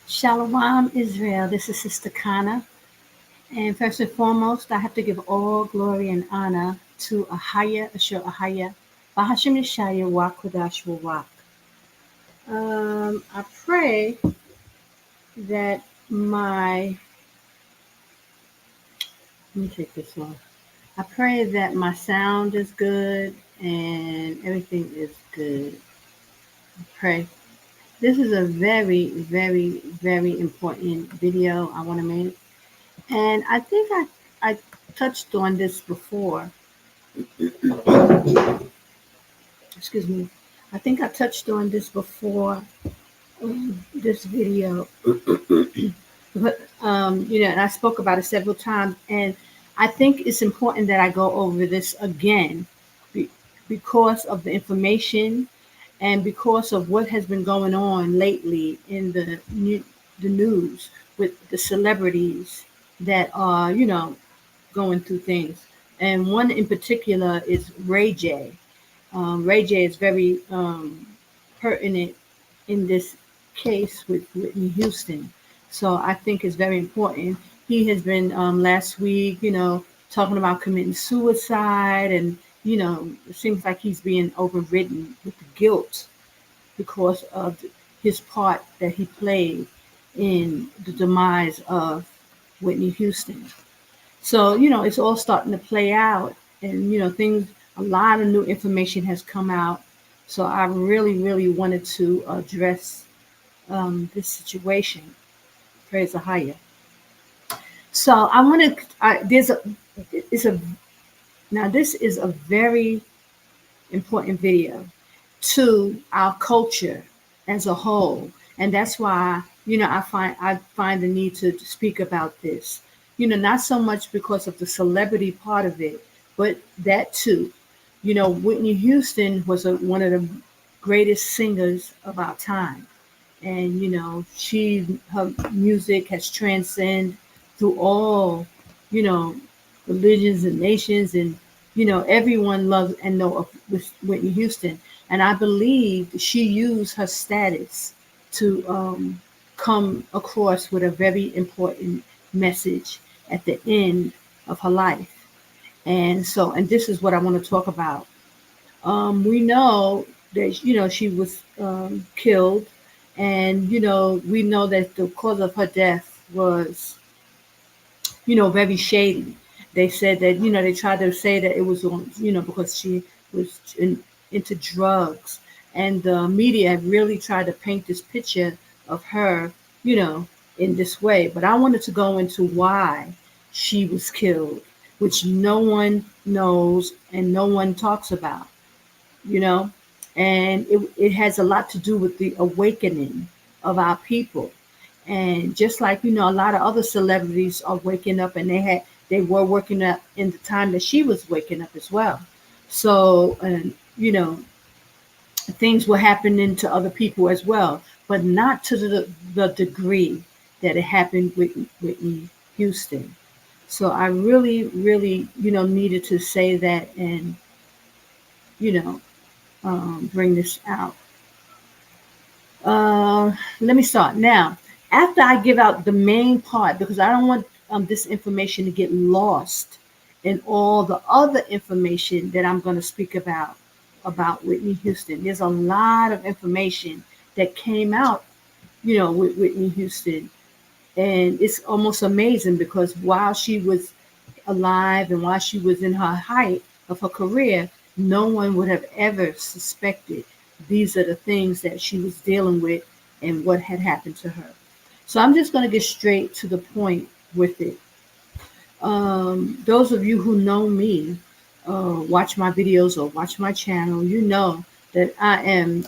Shalom, Israel. This is Sister Kana. And first and foremost, I have to give all glory and honor to AHAYAH, Asher AHAYAH, Bahashim Yashaya, Qadash, Rawach. I pray that let me take this off. I pray that my sound is good and everything is good. I pray. This is a very, very, very important video I want to make. And I think I touched on this before. Excuse me. I think I touched on this before this video. But, and I spoke about it several times. And I think it's important that I go over this again because of the information and because of what has been going on lately in the news with the celebrities that are, going through things. And one in particular is Ray J. Ray J is very pertinent in this case with Whitney Houston. So I think it's very important. He has been last week, talking about committing suicide, and it seems like he's being overridden with the guilt because of his part that he played in the demise of Whitney Houston. So, it's all starting to play out, and, a lot of new information has come out. So I really, really wanted to address this situation. Praise the higher. So I want to, this is a very important video to our culture as a whole. And that's why, I find the need to speak about this. Not so much because of the celebrity part of it, but that too. Whitney Houston was one of the greatest singers of our time. And, her music has transcended through all, religions and nations. And, everyone loves and know of Whitney Houston. And I believe she used her status to come across with a very important message at the end of her life. And this is what I want to talk about. We know that, she was killed. And, we know that the cause of her death was, very shady. They said that, they tried to say that it was on, because she was into drugs. And the media really tried to paint this picture of her, in this way. But I wanted to go into why she was killed, which no one knows and no one talks about, and it has a lot to do with the awakening of our people. And just like, a lot of other celebrities are waking up, and they were waking up in the time that she was waking up as well. So, and, things were happening to other people as well, but not to the degree that it happened with Whitney Houston. So I really, really, needed to say that and, bring this out. Let me start now. After I give out the main part, because I don't want this information to get lost in all the other information that I'm going to speak about Whitney Houston. There's a lot of information that came out, with Whitney Houston. And it's almost amazing because while she was alive and while she was in her height of her career, no one would have ever suspected these are the things that she was dealing with and what had happened to her. So I'm just going to get straight to the point with it. Those of you who know me, watch my videos or watch my channel, you know that I'm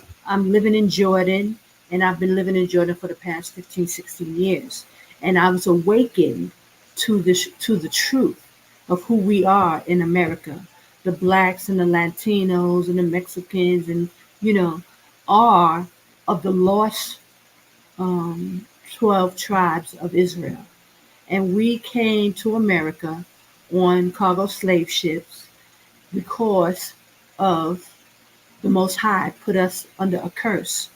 living in Jordan, and I've been living in Jordan for the past 15, 16 years. And I was awakened to the truth of who we are in America. The blacks and the Latinos and the Mexicans and, are of the lost 12 tribes of Israel. And we came to America on cargo slave ships because of the Most High put us under a curse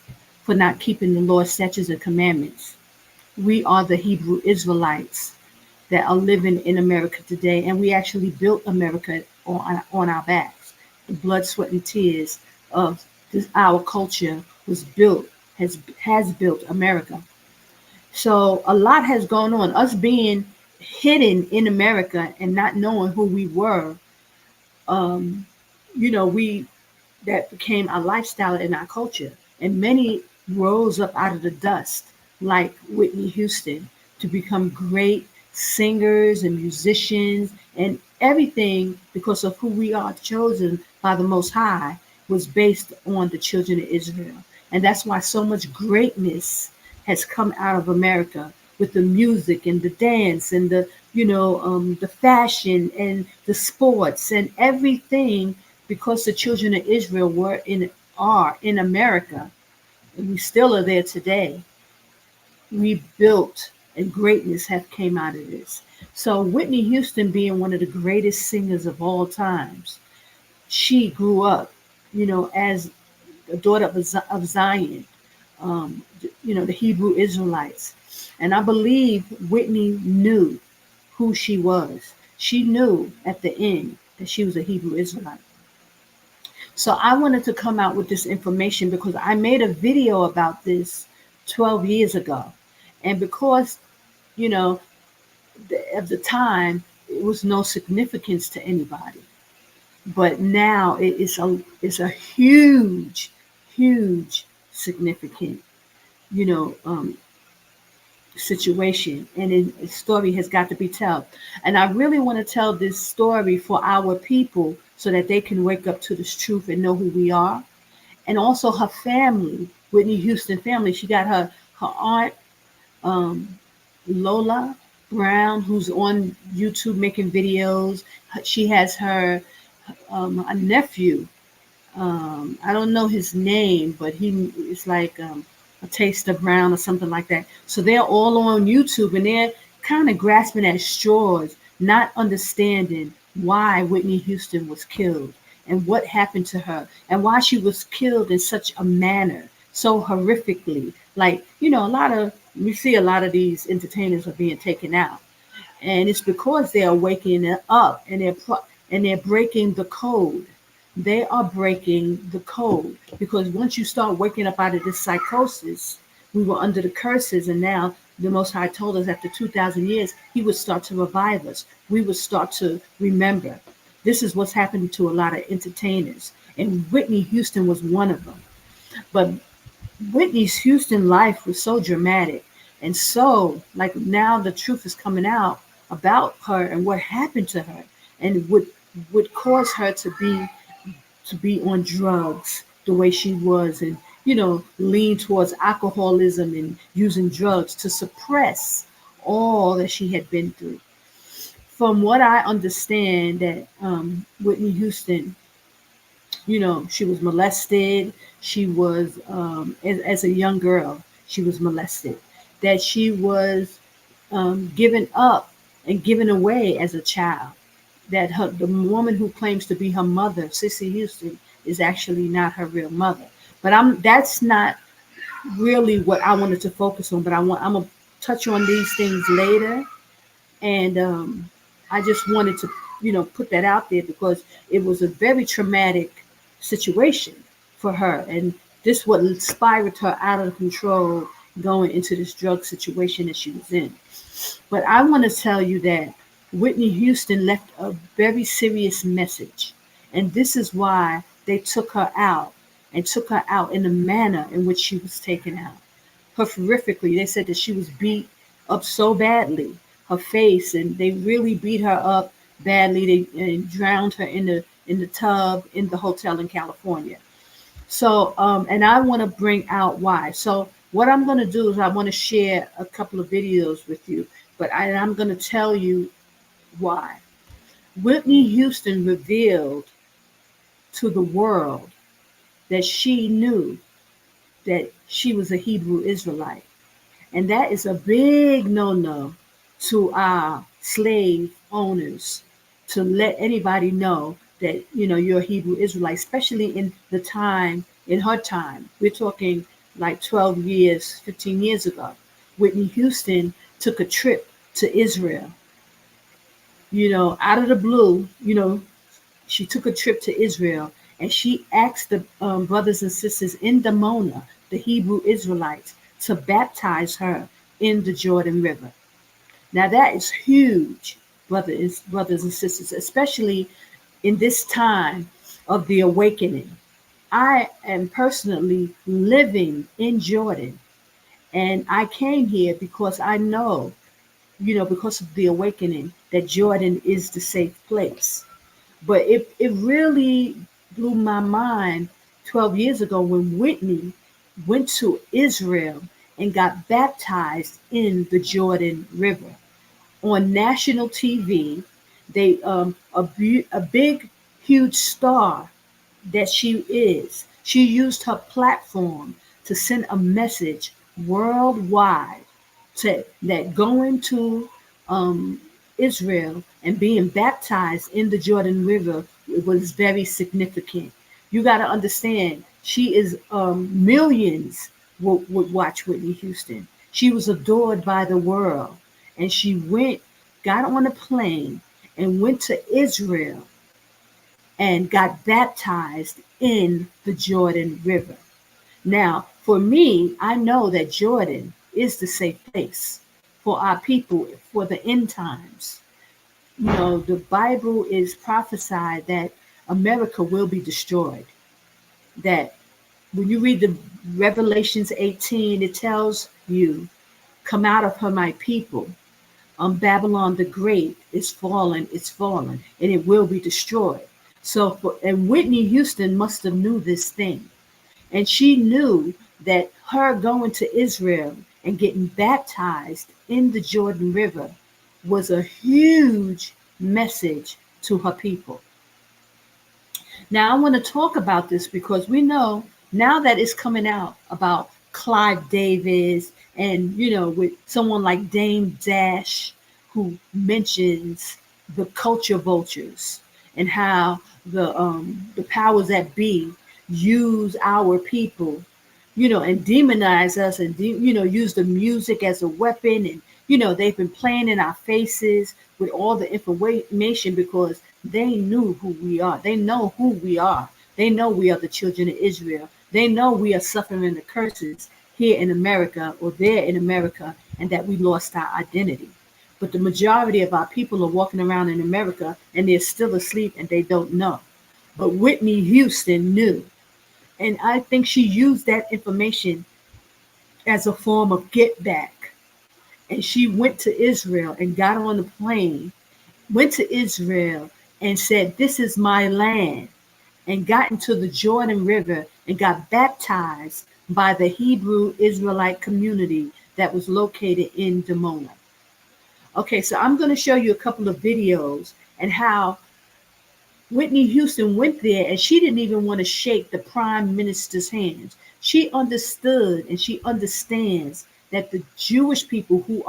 for not keeping the Lord's statutes and commandments. We are the Hebrew Israelites that are living in America today, and we actually built America on our backs. The blood, sweat, and tears of our culture was built has built America. So a lot has gone on. Us being hidden in America and not knowing who we were, um, we that became our lifestyle and our culture. And many rose up out of the dust, like Whitney Houston, to become great singers and musicians and everything because of who we are chosen by the Most High was based on the children of Israel. And that's why so much greatness has come out of America with the music and the dance and the fashion and the sports and everything because the children of Israel are in America, and we still are there today. We built and greatness have came out of this. So Whitney Houston being one of the greatest singers of all times, she grew up, as a daughter of Zion, the Hebrew Israelites. And I believe Whitney knew who she was. She knew at the end that she was a Hebrew Israelite. So I wanted to come out with this information because I made a video about this 12 years ago. And because, you know, at the time, it was no significance to anybody. But now it's a huge, huge significant, you know, um, situation, and a story has got to be told. And I really want to tell this story for our people so that they can wake up to this truth and know who we are. And also her family, Whitney Houston family. She got her aunt, um, Lola Brown, who's on YouTube making videos. She has her a nephew. I don't know his name, but he is like a taste of brown or something like that. So they're all on YouTube and they're kind of grasping at straws, not understanding why Whitney Houston was killed and what happened to her and why she was killed in such a manner, so horrifically. Like, we see a lot of these entertainers are being taken out. And it's because they are waking up and they're breaking the code. They are breaking the code because once you start waking up out of this psychosis, we were under the curses, and now the Most High told us after 2,000 years, He would start to revive us. We would start to remember. This is what's happening to a lot of entertainers, and Whitney Houston was one of them. But Whitney's Houston life was so dramatic, and so like now the truth is coming out about her and what happened to her, and would cause her to be on drugs the way she was, and lean towards alcoholism and using drugs to suppress all that she had been through. From what I understand, that Whitney Houston, she was molested. She was, as a young girl, she was molested. That she was given up and given away as a child. That the woman who claims to be her mother, Sissy Houston, is actually not her real mother. But that's not really what I wanted to focus on. But I'm gonna touch on these things later, and I just wanted to put that out there because it was a very traumatic situation for her, and this what spiraled her out of control going into this drug situation that she was in. But I want to tell you that Whitney Houston left a very serious message. And this is why they took her out and took her out in the manner in which she was taken out. Horrifically, they said that she was beat up so badly, her face, and they really beat her up badly. They drowned her in the tub in the hotel in California. So, and I want to bring out why. So, what I'm going to do is I want to share a couple of videos with you, but I'm going to tell you why. Whitney Houston revealed to the world that she knew that she was a Hebrew Israelite. And that is a big no-no to our slave owners, to let anybody know that, you're a Hebrew Israelite, especially in her time. We're talking like 12 years, 15 years ago. Whitney Houston took a trip to Israel. Out of the blue, she took a trip to Israel, and she asked the brothers and sisters in Dimona, the Hebrew Israelites, to baptize her in the Jordan River. Now that is huge, brothers and sisters, especially in this time of the awakening. I am personally living in Jordan, and I came here because I know, because of the awakening, that Jordan is the safe place. But it really blew my mind 12 years ago when Whitney went to Israel and got baptized in the Jordan River on national TV. They a big, huge star that she is. She used her platform to send a message worldwide that going to Israel and being baptized in the Jordan River was very significant. You got to understand, she is millions would watch Whitney Houston. She was adored by the world, and she got on a plane and went to Israel and got baptized in the Jordan River. Now, for me, I know that Jordan is the safe place for our people for the end times. The Bible is prophesied that America will be destroyed. That when you read the Revelations 18, it tells you, come out of her, my people. Babylon the Great is fallen, and it will be destroyed. And Whitney Houston must have knew this thing. And she knew that her going to Israel and getting baptized in the Jordan River was a huge message to her people. Now, I want to talk about this because we know now that it's coming out about Clive Davis and, with someone like Dame Dash, who mentions the culture vultures and how the powers that be use our people, and demonize us and, use the music as a weapon. And, they've been playing in our faces with all the information because they knew who we are. They know who we are. They know we are the children of Israel. They know we are suffering the curses here in America or there in America, and that we lost our identity. But the majority of our people are walking around in America and they're still asleep and they don't know. But Whitney Houston knew. And I think she used that information as a form of get back. And she went to Israel and got on the plane, went to Israel and said, this is my land, and got into the Jordan River and got baptized by the Hebrew Israelite community that was located in Dimona. Okay, so I'm going to show you a couple of videos and how Whitney Houston went there, and she didn't even want to shake the prime minister's hands. She understood and she understands that the Jewish people who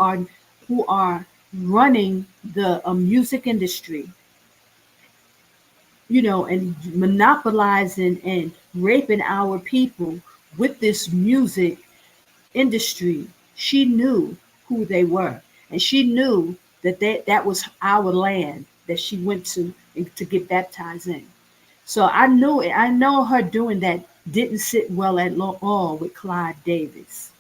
are running the music industry, and monopolizing and raping our people with this music industry, she knew who they were, and she knew that was our land that she went to get baptized in. So I know her doing that didn't sit well at all with Clive Davis.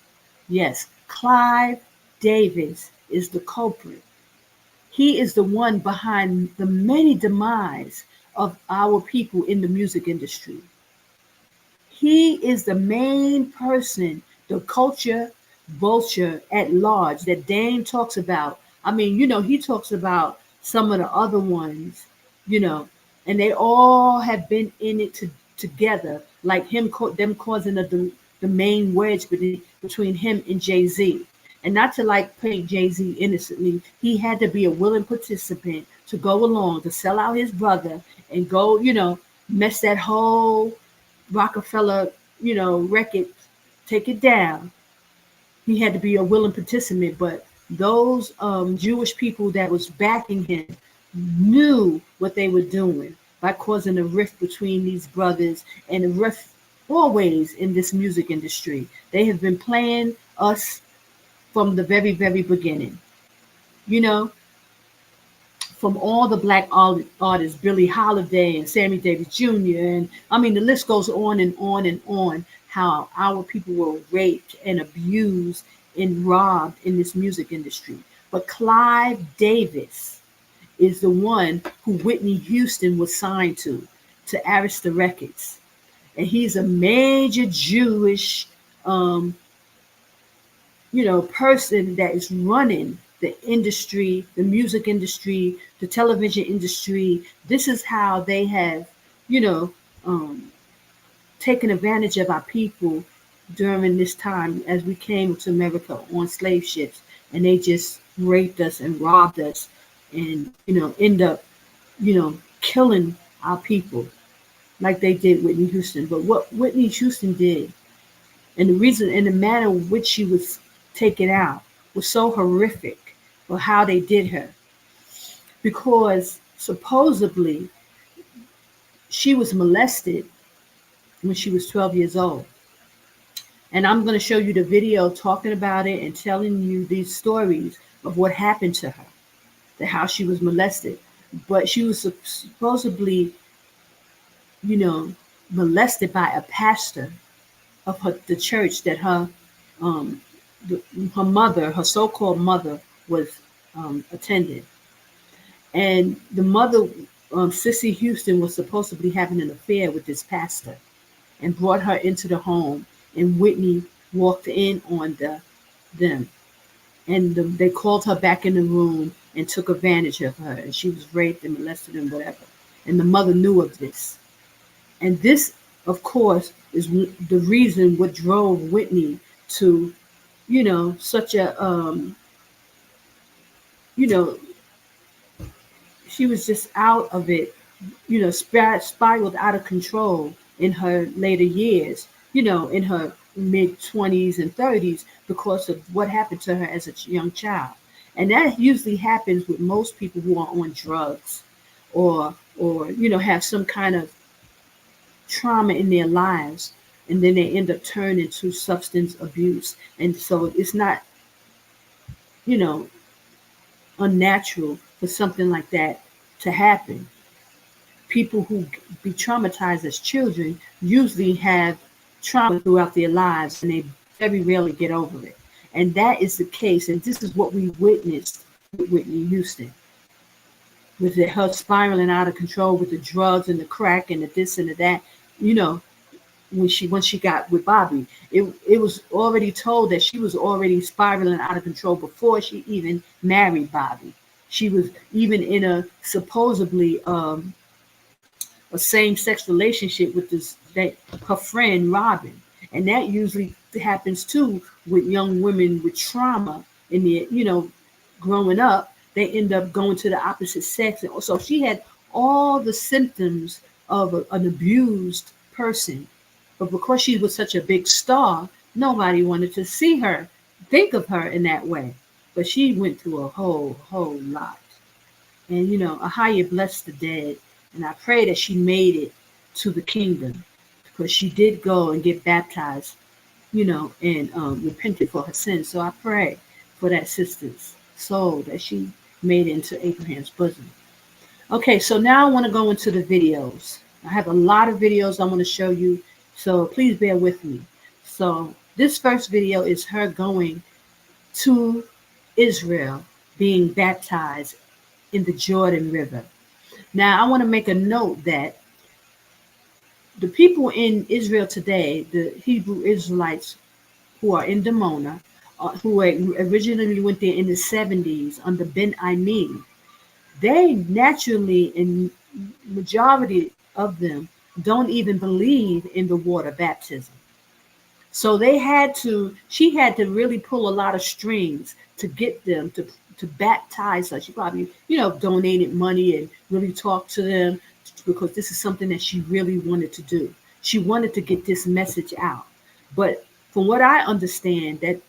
Yes, Clive Davis is the culprit. He is the one behind the many demise of our people in the music industry. He is the main person, the culture vulture at large that Dane talks about. I mean, he talks about some of the other ones, and they all have been in it together, like them causing the main wedge between him and Jay-Z. And not to paint Jay-Z innocently, he had to be a willing participant to go along, to sell out his brother and go, mess that whole Rockefeller, record, take it down. He had to be a willing participant, but those Jewish people that was backing him knew what they were doing by causing a rift between these brothers, and a rift always in this music industry. They have been playing us from the very, very beginning. You know, from all the black artists, Billie Holiday and Sammy Davis Jr. And I mean, the list goes on and on and on, how our people were raped and abused and robbed in this music industry. But Clive Davis is the one who Whitney Houston was signed to Arista Records. And he's a major Jewish, person that is running the industry, the music industry, the television industry. This is how they have, you know, taken advantage of our people during this time as we came to America on slave ships, and they just raped us and robbed us, and end up, killing our people like they did Whitney Houston. But what Whitney Houston did, and the reason and the manner in which she was taken out, was so horrific for how they did her, because supposedly she was molested when she was 12 years old. And I'm going to show you the video talking about it and telling you these stories of what happened to her, how she was molested. But she was supposedly, molested by a pastor of the church that her mother, her so-called mother, was attending. And the mother, Sissy Houston, was supposedly having an affair with this pastor and brought her into the home. And Whitney walked in on them. And they called her back in the room and took advantage of her. And she was raped and molested and whatever. And the mother knew of this. And this, of course, is the reason what drove Whitney to, such a, she was just out of it, spiraled out of control in her later years, in her mid-20s and 30s, because of what happened to her as a young child. And that usually happens with most people who are on drugs or have some kind of trauma in their lives, and then they end up turning to substance abuse. And so it's not, unnatural for something like that to happen. People who be traumatized as children usually have trauma throughout their lives, and they very rarely get over it. And that is the case. And this is what we witnessed with Whitney Houston, with her spiraling out of control with the drugs and the crack and the this and the that. When she got with Bobby, it was already told that she was already spiraling out of control before she even married Bobby. She was even in a supposedly a same-sex relationship with her friend Robin. And that usually happens too with young women with trauma in their, growing up. They end up going to the opposite sex. And so she had all the symptoms of an abused person. But because she was such a big star, nobody wanted to see her, think of her in that way. But she went through a whole lot. And, AHAYAH bless the dead. And I pray that she made it to the kingdom, because she did go and get baptized, and repented for her sins. So I pray for that sister's soul, that she made it into Abraham's bosom. Okay, so now I want to go into the videos. I have a lot of videos I want to show you, so please bear with me. So this first video is her going to Israel, being baptized in the Jordan River. Now, I want to make a note that the people in Israel today, the Hebrew Israelites who are in Dimona, who originally went there in the 70s under Ben Ami, they naturally, in majority of them, don't even believe in the water baptism. So she had to really pull a lot of strings to get them to baptize her. She probably, donated money and really talked to them, because this is something that she really wanted to do. She wanted to get this message out. But from what I understand, that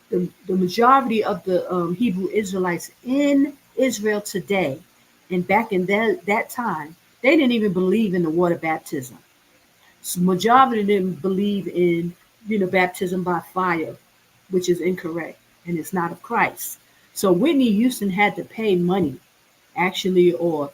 the majority of the Hebrew Israelites in Israel today, and back in that time, they didn't even believe in the water baptism. So majority didn't believe in, baptism by fire, which is incorrect. and it's not of Christ. So Whitney Houston had to pay money actually, or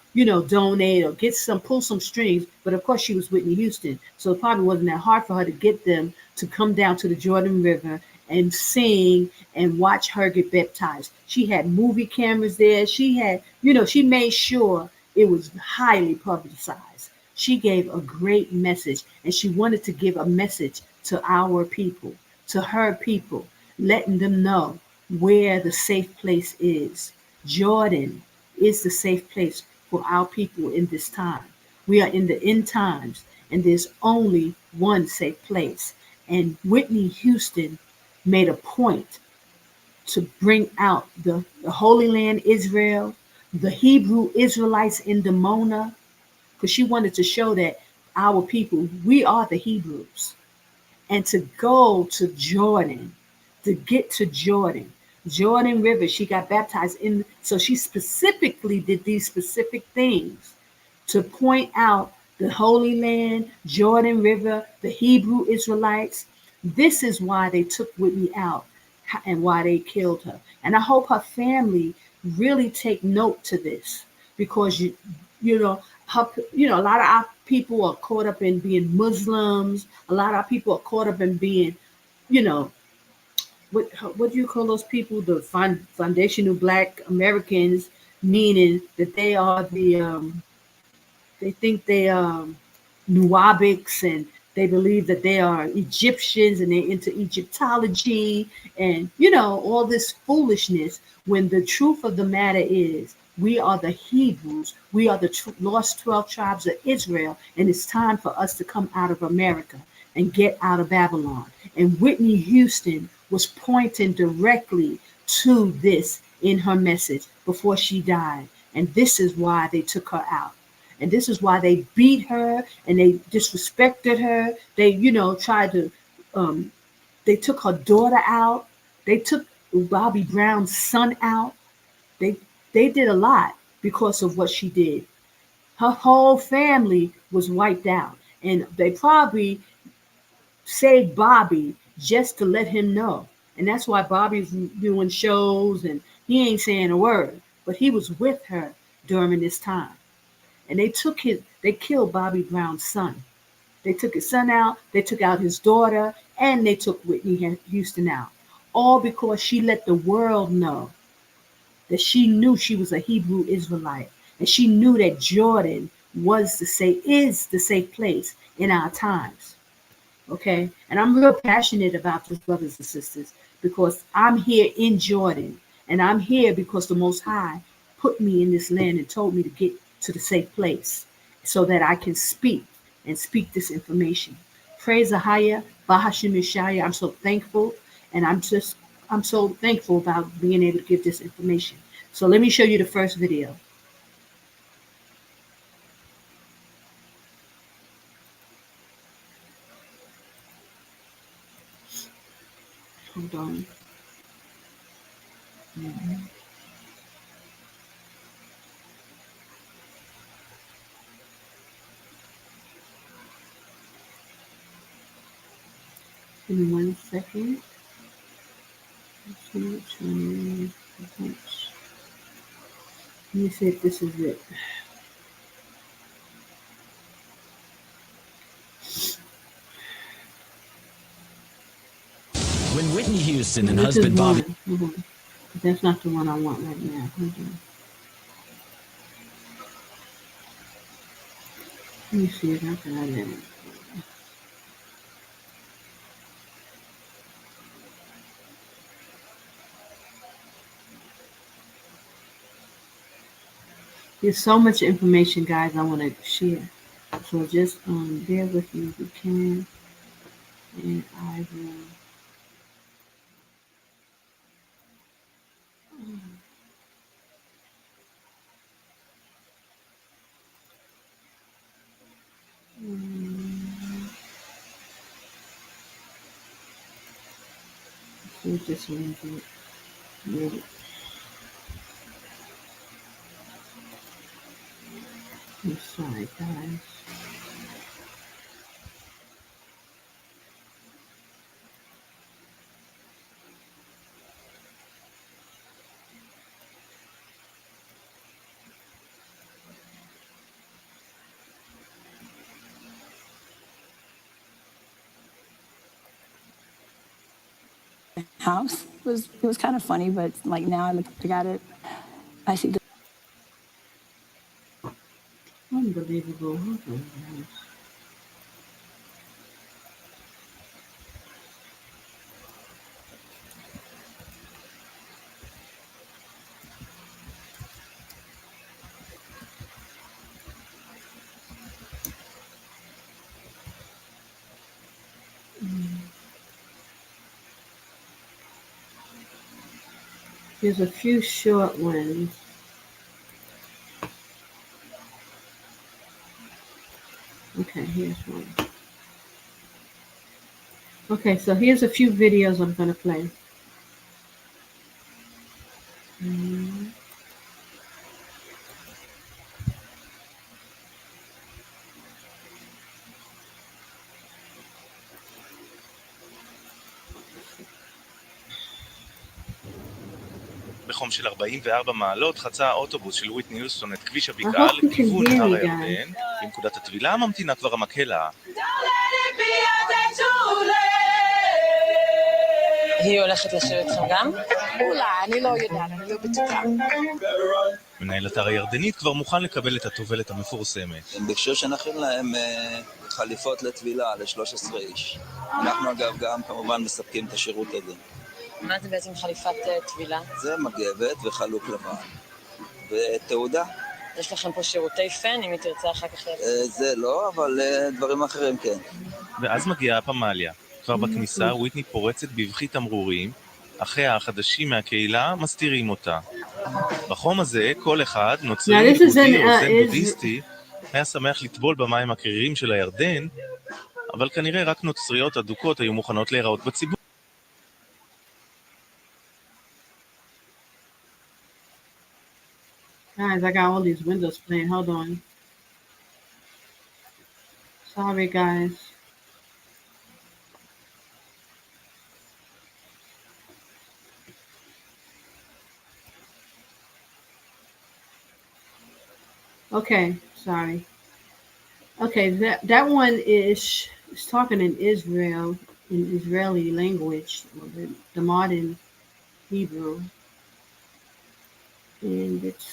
donate or get some pull some strings. But of course she was Whitney Houston, so it probably wasn't that hard for her to get them to come down to the Jordan River and sing and watch her get baptized. She had movie cameras there. She had, she made sure it was highly publicized. She gave a great message, and she wanted to give a message to our people, to her people, letting them know where the safe place is. Jordan is the safe place for our people in this time. We are in the end times, and there's only one safe place. And Whitney Houston made a point to bring out the Holy Land Israel, the Hebrew Israelites in Demona, because she wanted to show that our people, we are the Hebrews. And to go to Jordan, to get to Jordan River, she got baptized in. So she specifically did these specific things to point out the Holy Land, Jordan River, the Hebrew Israelites. This is why they took Whitney out and why they killed her. And I hope her family really take note to this, because a lot of our people are caught up in being Muslims. A lot of our people are caught up in being, you know, what do you call those people? The foundational Black Americans, meaning that they are they think they are Nuwabics, and they believe that they are Egyptians, and they're into Egyptology and all this foolishness, when the truth of the matter is we are the Hebrews, we are the lost 12 tribes of Israel, and it's time for us to come out of America and get out of Babylon. And Whitney Houston was pointing directly to this in her message before she died. And this is why they took her out. And this is why they beat her and they disrespected her. They, tried to, they took her daughter out. They took Bobby Brown's son out. They, they did a lot because of what she did. Her whole family was wiped out. And they probably saved Bobby just to let him know. And that's why Bobby's doing shows and he ain't saying a word. But he was with her during this time. And they killed Bobby Brown's son. They took his son out, they took out his daughter, and they took Whitney Houston out. All because she let the world know that she knew she was a Hebrew Israelite. And she knew that Jordan is the safe place in our times. Okay? And I'm real passionate about this, brothers and sisters, because I'm here in Jordan. And I'm here because the Most High put me in this land and told me to get to the safe place so that I can speak and speak this information. Praise AHAYAH, Bahashim Yashaya. I'm so thankful, and I'm so thankful about being able to give this information. So let me show you the first video. Hold on. Mm-hmm. Give me 1 second. Let me see if this is it. When Whitney Houston and husband Bobby... But that's not the one I want right now. Hold on. Let me see if I got it. There's so much information, guys, I want to share. So just bear with me if you can. And I will. See if this one is it. I'm sorry, guys. house. It was kind of funny, but like now I look at it, I see the Unbelievable. There's a few short ones. Okay, here's one. Okay, so here's a few videos I'm going to play. בחום של 44 מעלות חצה האוטובוס של וויטני יוסטון את כביש הבקעה לכיוון נהר הירדן. בנקודת הטבילה ממתינה כבר המקהלה. היא הולכת לשיר איתכם גם? אולי, אני לא יודעת, אני לא בטוחה. מנהל אתר הירדנית כבר מוכן לקבל את הטובלת המפורסמת. הם ביקשו שנכין להם חליפות לטבילה ל-13 איש. אנחנו אגב גם כמובן מספקים את השירות הזה. מה זה בעצם חליפת טבילה? זה מגבת וחלוק לבן. ותעודה. יש לכם פה שירותי פן, אם היא תרצה אחר כך זה לא, אבל דברים אחרים כן. ואז מגיעה הפמליה. כבר בכניסה וויטני פורצת בבכי תמרורים, אחיה החדשים מהקהילה מסתירים אותה. בחום הזה כל אחד, נוצרי, יהודי או זן בודהיסטי, היה שמח לטבול במים הקרירים של הירדן, אבל כנראה רק נוצריות אדוקות היו מוכנות להיראות בציבור. Guys, I got all these windows playing. Hold on. Sorry, guys. Okay, sorry. Okay, that one is talking in Israel, in Israeli language, the modern Hebrew, and it's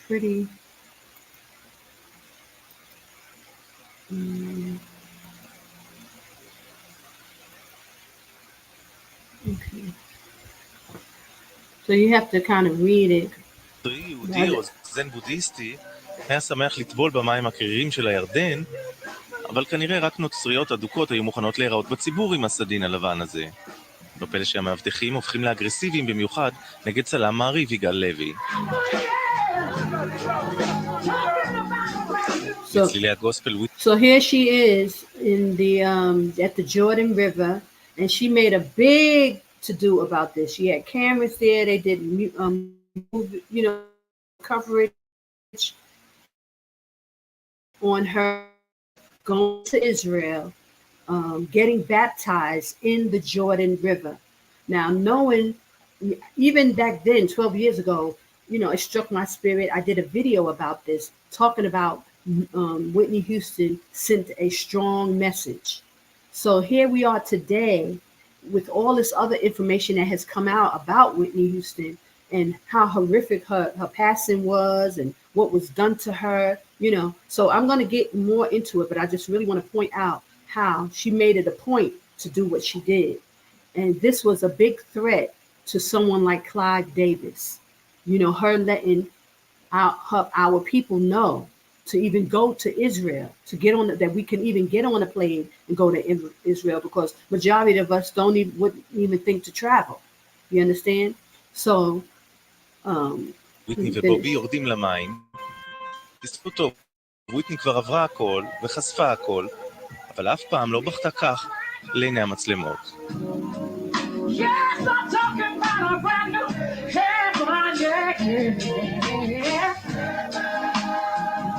pretty. Okay. So you have to kind of read it. יהודי או זן בודהיסטי היה שמח לטבול במים הקרירים של הירדן, אבל כנראה רק נוצריות אדוקות היו מוכנות להיראות בציבור עם הסדין הלבן הזה. לא פלא שהמאבטחים הופכים לאגרסיביים במיוחד נגד צלם מעריב יגאל לוי. So here she is in the at the Jordan River, and she made a big to-do about this. She had cameras there. They did coverage on her going to Israel, getting baptized in the Jordan River. Now, knowing, even back then, 12 years ago, it struck my spirit. I did a video about this, talking about Whitney Houston sent a strong message. So here we are today with all this other information that has come out about Whitney Houston and how horrific her passing was and what was done to her, So I'm going to get more into it, but I just really want to point out how she made it a point to do what she did. And this was a big threat to someone like Clive Davis. Her letting our people know to even go to Israel, to get on that we can even get on a plane and go to Israel, because majority of us wouldn't even think to travel. You understand? So, וויטני ובובי יורדים למים. בזכותו, וויטני כבר עברה הכל וחשפה הכל, אבל אף פעם לא בכתה כך לעיני המצלמות. Yes, I'm talking about a brand new heaven, yeah.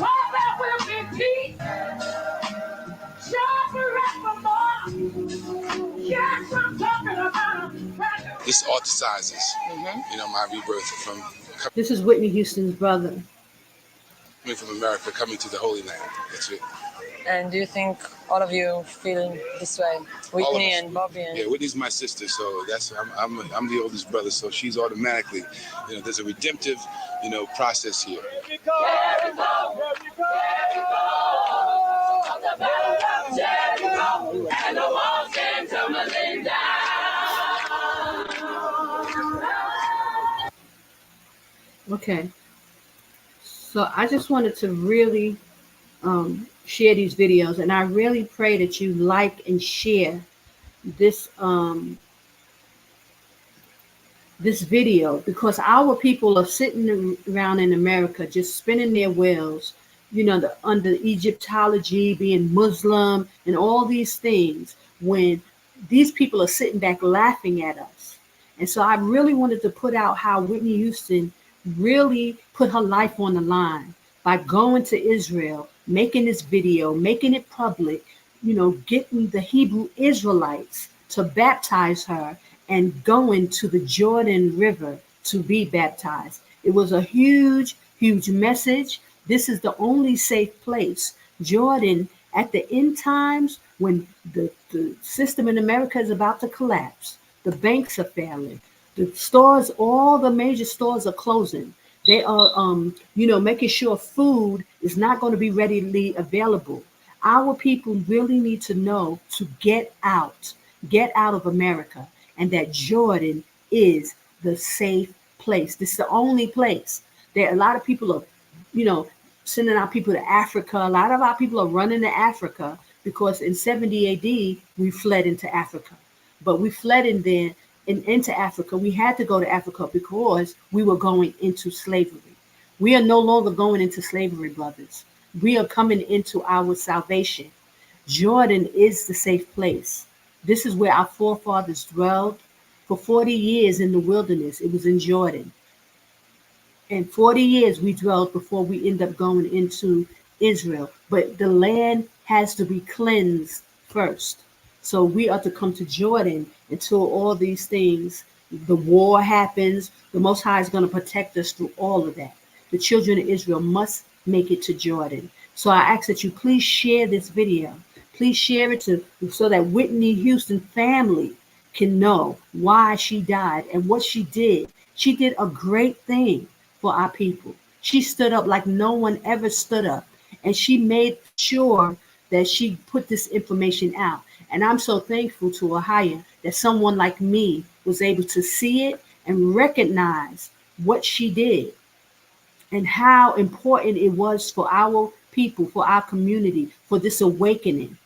Well, there will be peace, joy forevermore. Yes, I'm talking about a brand new. This authorizes, my rebirth from. This is Whitney Houston's brother. coming from America, coming to the Holy Land. That's it. And do you think all of you feel this way? Whitney and Bobby? Yeah, Whitney's my sister, so I'm the oldest brother, so she's automatically, there's a redemptive, process here. Okay, so I just wanted to really share these videos, and I really pray that you like and share this this video, because our people are sitting around in America just spinning their wheels, under Egyptology, being Muslim, and all these things, when these people are sitting back laughing at us. And so I really wanted to put out how Whitney Houston really put her life on the line by going to Israel, making this video, making it public, getting the Hebrew Israelites to baptize her and going to the Jordan River to be baptized. It was a huge, huge message. This is the only safe place. Jordan, at the end times, when the system in America is about to collapse, the banks are failing, the stores, all the major stores are closing. They are, making sure food is not going to be readily available. Our people really need to know to get out of America, and that Jordan is the safe place. This is the only place. There are a lot of people are, sending our people to Africa. A lot of our people are running to Africa because in 70 AD, we fled into Africa. But we fled into Africa. We had to go to Africa because we were going into slavery. We are no longer going into slavery, brothers. We are coming into our salvation. Jordan is the safe place. This is where our forefathers dwelled for 40 years in the wilderness. It was in Jordan. And 40 years we dwelled before we end up going into Israel. But the land has to be cleansed first. So we are to come to Jordan until all these things, the war happens. The Most High is going to protect us through all of that. The children of Israel must make it to Jordan. So I ask that you please share this video. Please share it so that Whitney Houston family can know why she died and what she did. She did a great thing for our people. She stood up like no one ever stood up. And she made sure that she put this information out. And I'm so thankful to AHAYAH that someone like me was able to see it and recognize what she did and how important it was for our people, for our community, for this awakening,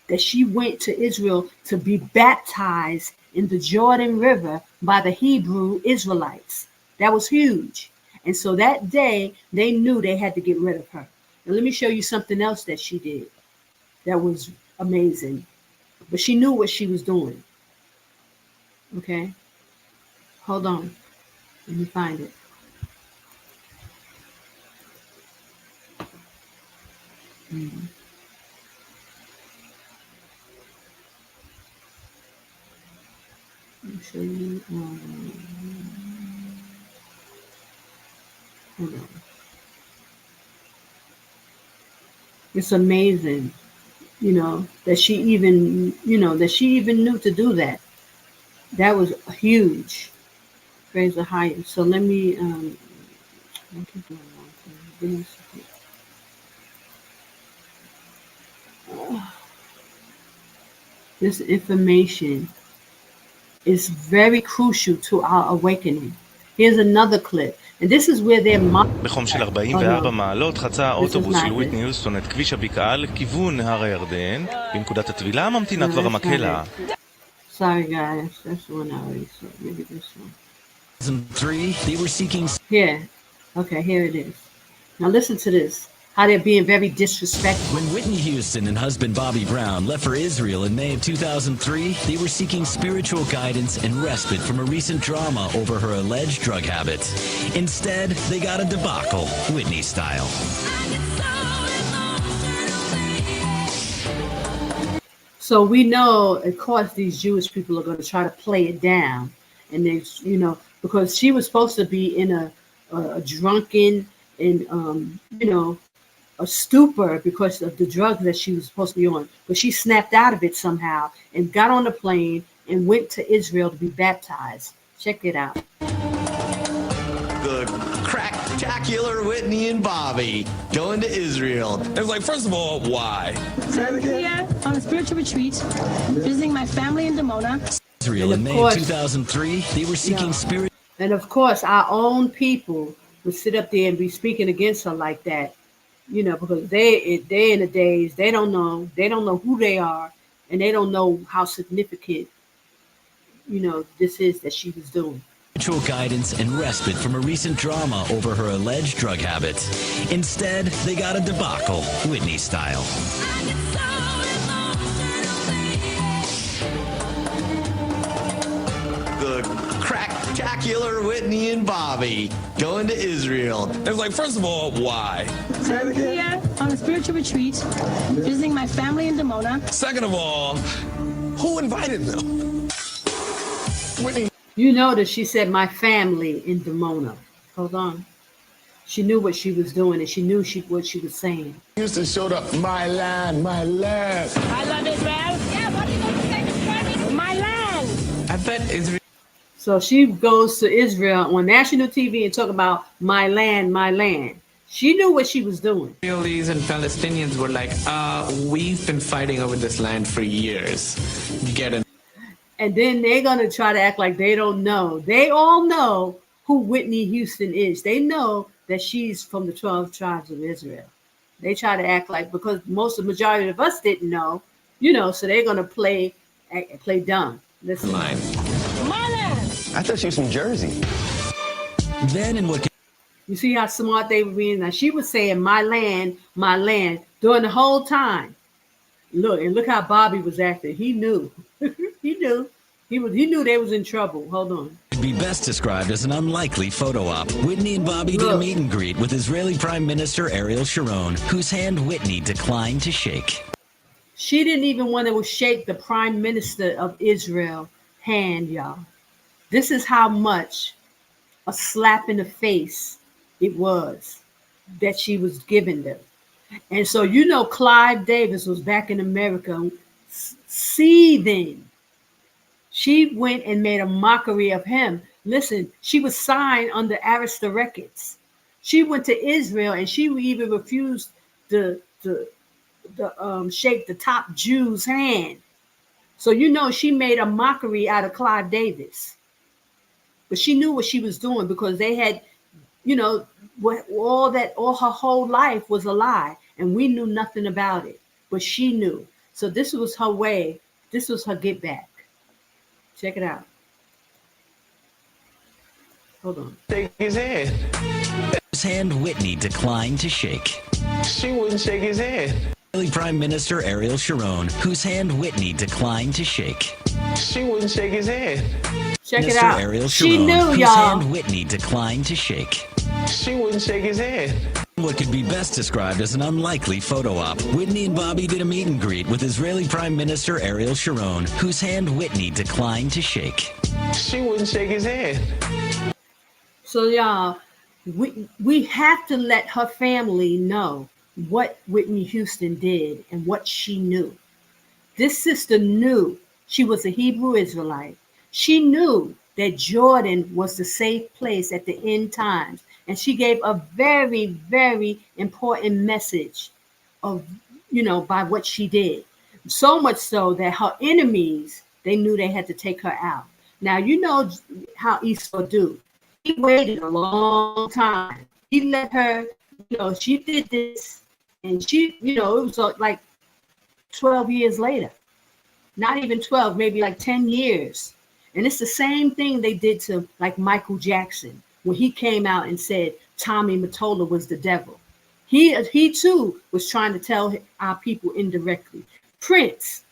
that she went to Israel to be baptized in the Jordan River by the Hebrew Israelites. That was huge. And so that day, they knew they had to get rid of her. Now, let me show you something else that she did that was amazing. But she knew what she was doing. Okay? Hold on. Let me find it. Let me show you. Hold on. It's amazing, that she even, knew to do that. That was huge. Praise the highest. So let me, keep going on. This information is very crucial to our awakening. Here's another clip. And this is where they're בחום של 44 מעלות חצה האוטובוס של וויטני יוסטון את כביש הבקעה לכיוון נהר הירדן. בנקודת הטבילה ממתינה כבר המקהלה. Sorry guys, that's the one I already saw. Maybe this one. 2003, they were seeking... Here. Okay, here it is. Now listen to this. How they're being very disrespectful. When Whitney Houston and husband Bobby Brown left for Israel in May of 2003, they were seeking spiritual guidance and respite from a recent drama over her alleged drug habits. Instead, they got a debacle, Whitney style. So we know, of course, these Jewish people are going to try to play it down. And they, because she was supposed to be in a drunken and, a stupor because of the drugs that she was supposed to be on. But she snapped out of it somehow and got on the plane and went to Israel to be baptized. Check it out. The cracktacular Whitney and Bobby going to Israel. It's like, first of all, why? I'm here on a spiritual retreat, visiting my family in Dimona. Israel in May of 2003, they were seeking spirit. And of course, our own people would sit up there and be speaking against her like that, you know, because they in the days, they don't know who they are, and they don't know how significant, you know, this is that she was doing. Spiritual guidance and respite from a recent drama over her alleged drug habits. Instead, they got a debacle, Whitney style. The cracktacular Whitney and Bobby going to Israel. It's like, first of all, why? I'm here on a spiritual retreat, visiting my family in Dimona. Second of all, who invited them? Whitney. You notice she said my family in Dimona. Hold on. She knew what she was doing, and she knew what she was saying. Houston showed up, my land, my land. I love Israel. Yeah, what are you going to say to my land? I bet Israel. So she goes to Israel on national TV and talk about my land, my land. She knew what she was doing. Israelis and Palestinians were like, we've been fighting over this land for years. Get in. And then they're going to try to act like they don't know. They all know who Whitney Houston is. They know that she's from the 12 tribes of Israel. They try to act like, because the majority of us didn't know, you know, so they're going to play dumb. Listen. Mine. I thought she was from Jersey. Then in what... You see how smart they were being? Now, she was saying my land, during the whole time. Look how Bobby was acting. He knew. He knew. He knew they was in trouble. Hold on. It'd be best described as an unlikely photo op. Whitney and Bobby did a meet and greet with Israeli Prime Minister Ariel Sharon, whose hand Whitney declined to shake. She didn't even want to shake the Prime Minister of Israel hand, y'all. This is how much a slap in the face it was that she was giving them. And so, you know, Clive Davis was back in America seething. She went and made a mockery of him. Listen, she was signed under Arista Records. She went to Israel and she even refused to shake the top Jew's hand. So, you know, she made a mockery out of Clive Davis. But she knew what she was doing because they had, you know, all her whole life was a lie. And we knew nothing about it. But she knew. So this was her way. This was her get back. Check it out. Hold on. Shake his hand. His hand Whitney declined to shake. She wouldn't shake his hand. Israeli Prime Minister Ariel Sharon, whose hand Whitney declined to shake. She wouldn't shake his hand. Check it out. Ariel She Sharon, knew, whose y'all. hand Whitney declined to shake. She wouldn't shake his hand. What could be best described as an unlikely photo op. Whitney and Bobby did a meet and greet with Israeli Prime Minister Ariel Sharon, whose hand Whitney declined to shake. She wouldn't shake his hand. So y'all, we have to let her family know what Whitney Houston did and what she knew. This sister knew she was a Hebrew Israelite. She knew that Jordan was the safe place at the end times. And she gave a very, very important message of, you know, by what she did. So much so that her enemies, they knew they had to take her out. Now, you know how Esau do. He waited a long time. He let her, you know, she did this. And she, you know, it was like 12 years later. Not even 12, maybe like 10 years. And it's the same thing they did to like Michael Jackson. When he came out and said Tommy Mottola was the devil. He too was trying to tell our people indirectly. Prince,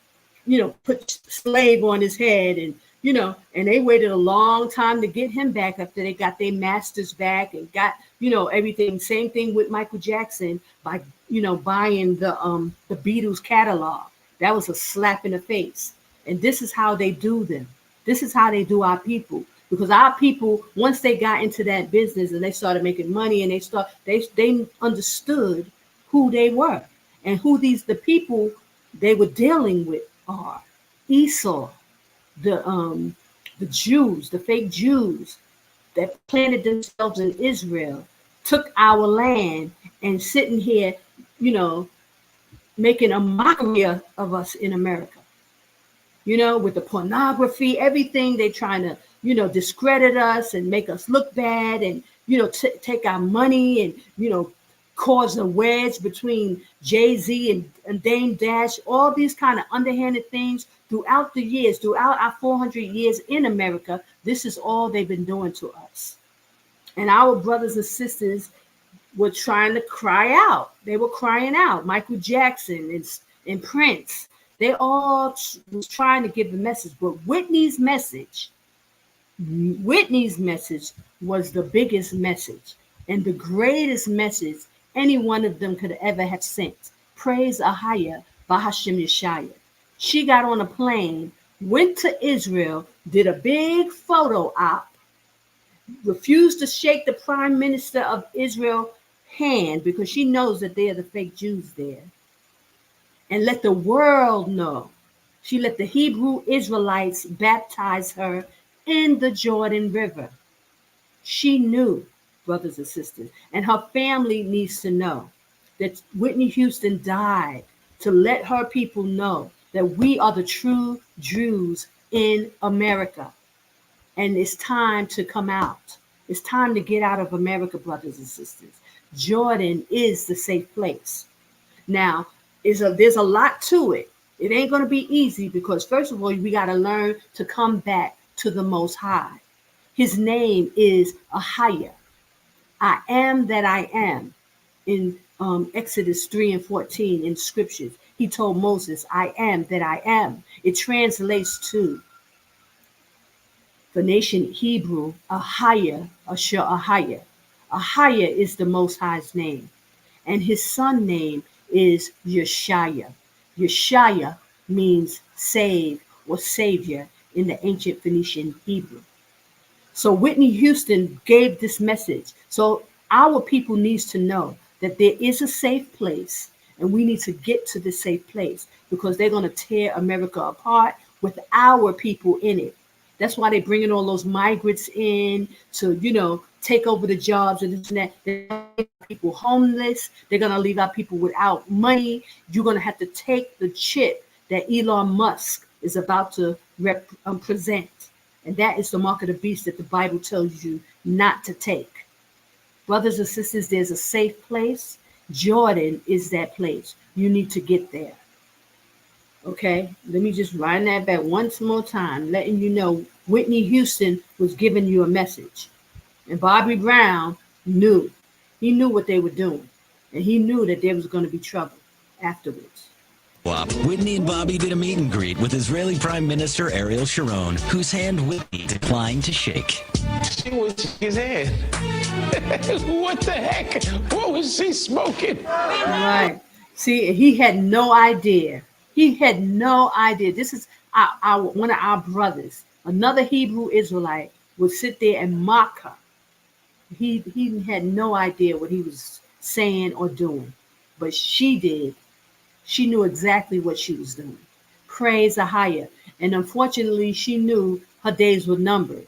you know, put slave on his head and, you know, and they waited a long time to get him back after they got their masters back and got, you know, everything. Same thing with Michael Jackson by, you know, buying the Beatles catalog. That was a slap in the face. And this is how they do them. This is how they do our people. Because our people, once they got into that business and they started making money and they understood who they were and who the people they were dealing with are. Esau, the Jews, the fake Jews that planted themselves in Israel, took our land and sitting here, making a mockery of us in America. With the pornography, everything, they trying to, discredit us and make us look bad and, take our money and, cause a wedge between Jay-Z and Dame Dash, all these kind of underhanded things throughout the years, throughout our 400 years in America. This is all they've been doing to us. And our brothers and sisters were trying to cry out. They were crying out. Michael Jackson and Prince, they all was trying to give the message. But Whitney's message was the biggest message and the greatest message any one of them could ever have sent. Praise AHAYAH by Hashem Yashaya. She got on a plane, went to Israel, did a big photo op, refused to shake the prime minister of Israel's hand because she knows that they are the fake Jews there, and let the world know. She let the Hebrew Israelites baptize her in the Jordan River. She knew, brothers and sisters, and her family needs to know that Whitney Houston died to let her people know that we are the true Jews in America. And it's time to come out. It's time to get out of America, brothers and sisters. Jordan is the safe place. Now, there's a lot to it. It ain't going to be easy because, first of all, we got to learn to come back to the Most High. His name is AHAYAH. I am that I am. In Exodus 3:14 in scriptures, he told Moses, I am that I am. It translates to the nation Hebrew, AHAYAH, Asher AHAYAH. AHAYAH is the Most High's name, and his son name is Yashaya. Yashaya means save or savior in the ancient Phoenician Hebrew. So Whitney Houston gave this message. So our people needs to know that there is a safe place, and we need to get to the safe place because they're going to tear America apart with our people in it. That's why they're bringing all those migrants in to, take over the jobs and this and that. They're going to leave people homeless. They're going to leave our people without money. You're going to have to take the chip that Elon Musk is about to present. And that is the mark of the beast that the Bible tells you not to take. Brothers and sisters, there's a safe place. Jordan is that place. You need to get there. Okay, let me just run that back once more time, letting you know Whitney Houston was giving you a message. And Bobby Brown knew. He knew what they were doing. And he knew that there was going to be trouble afterwards. Whitney and Bobby did a meet and greet with Israeli Prime Minister Ariel Sharon, whose hand Whitney declined to shake. She was his hand. What the heck? What was she smoking? Right. See, he had no idea. He had no idea. This is our one of our brothers. Another Hebrew Israelite would sit there and mock her. He had no idea what he was saying or doing, but she did. She knew exactly what she was doing. Praise AHAYAH. And unfortunately, she knew her days were numbered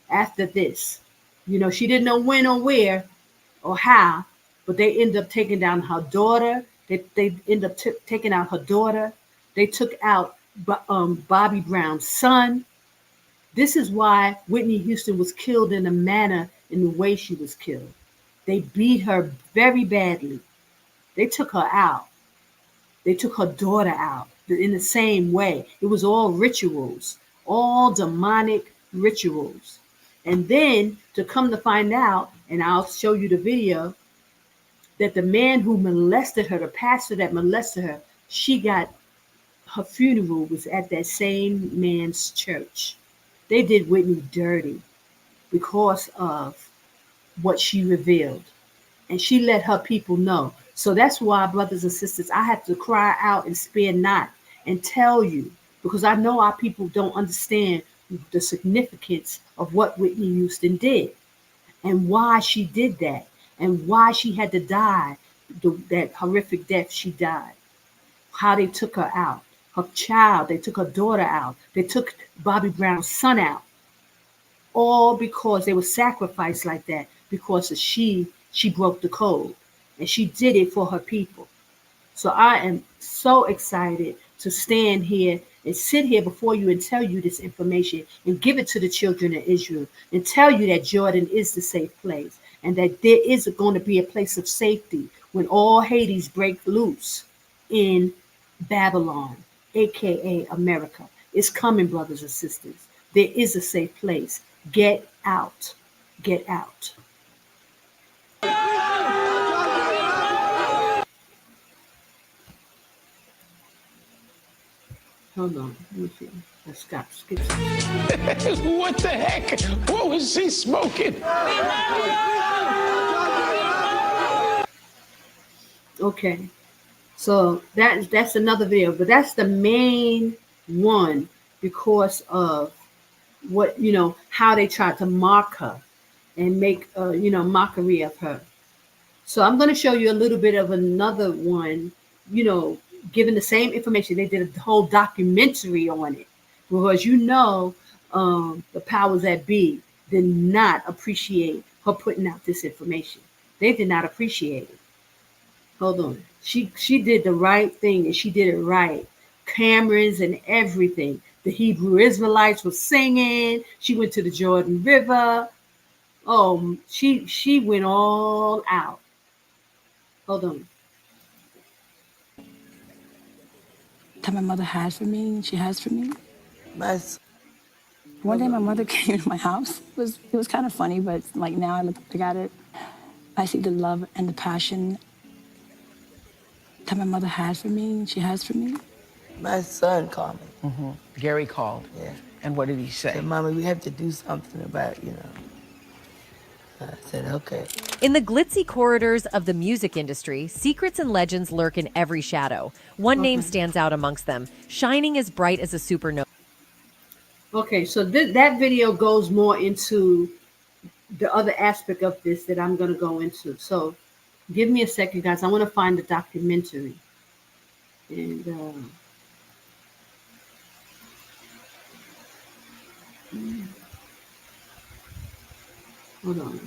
after this. She didn't know when or where or how, but they ended up taking down her daughter. They ended up taking out her daughter. They took out Bobby Brown's son. This is why Whitney Houston was killed in the way she was killed. They beat her very badly. They took her out. They took her daughter out in the same way. It was all rituals, all demonic rituals. And then to come to find out, and I'll show you the video, that the man who molested her, the pastor that molested her, her funeral was at that same man's church. They did Whitney dirty because of what she revealed. And she let her people know. So that's why, brothers and sisters, I have to cry out and spare not and tell you, because I know our people don't understand the significance of what Whitney Houston did and why she did that and why she had to die that horrific death she died. How they took her out. Her child, they took her daughter out. They took Bobby Brown's son out. All because they were sacrificed like that because she broke the code. And she did it for her people. So I am so excited to stand here and sit here before you and tell you this information and give it to the children of Israel and tell you that Jordan is the safe place and that there is going to be a place of safety when all Hades break loose in Babylon, aka America. It's coming, brothers and sisters. There is a safe place. Get out. Get out. Hold on. Let me see. Let's skip. What the heck? What was he smoking? Okay. So that's another video, but that's the main one because of what, how they tried to mock her and make, mockery of her. So I'm going to show you a little bit of another one, given the same information. They did a whole documentary on it because, the powers that be did not appreciate her putting out this information. They did not appreciate it. Hold on. She did the right thing and she did it right. Cameras and everything. The Hebrew Israelites were singing. She went to the Jordan River. Oh, she went all out. Hold on. That my mother had for me and she has for me. One day my mother came to my house. It was kind of funny, but like now I look at it, I see the love and the passion that my mother had for me and she has for me. My son called me. Mm-hmm. Gary called. Yeah. And what did he say? He said, Mommy, we have to do something about, I said, okay. In the glitzy corridors of the music industry, secrets and legends lurk in every shadow. One name stands out amongst them, shining as bright as a supernova. Okay, so that video goes more into the other aspect of this that I'm going to go into. So give me a second, guys. I want to find the documentary. And hold on.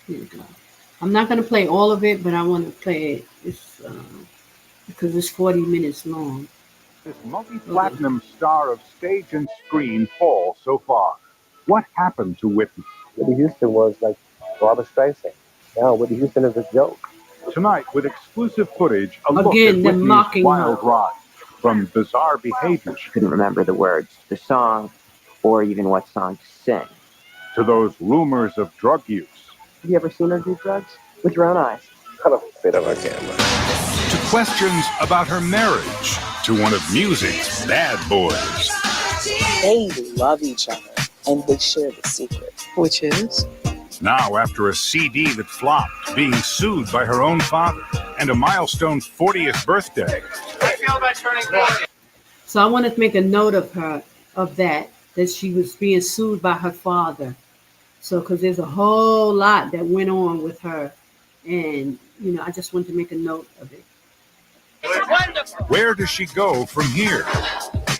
Here we go. I'm not going to play all of it, but I want to play it because it's 40 minutes long. This multi-platinum star of stage and screen falls so far. What happened to Whitney? Whitney Houston was like Barbra Streisand. Now Whitney Houston is a joke. Tonight, with exclusive footage, a look at Whitney's wild ride. From bizarre behavior. She couldn't remember the words to the song or even what song to sing. To those rumors of drug use. Have you ever seen her do drugs? With your own eyes. Cut a bit of a camera. To questions about her marriage to one of music's bad boys. They love each other and they share the secret. Which is? Now, after a CD that flopped, being sued by her own father, and a milestone 40th birthday. I feel about turning 40. So I want to make a note of that she was being sued by her father. So, because there's a whole lot that went on with her. And, I just wanted to make a note of it. It's wonderful. Where does she go from here?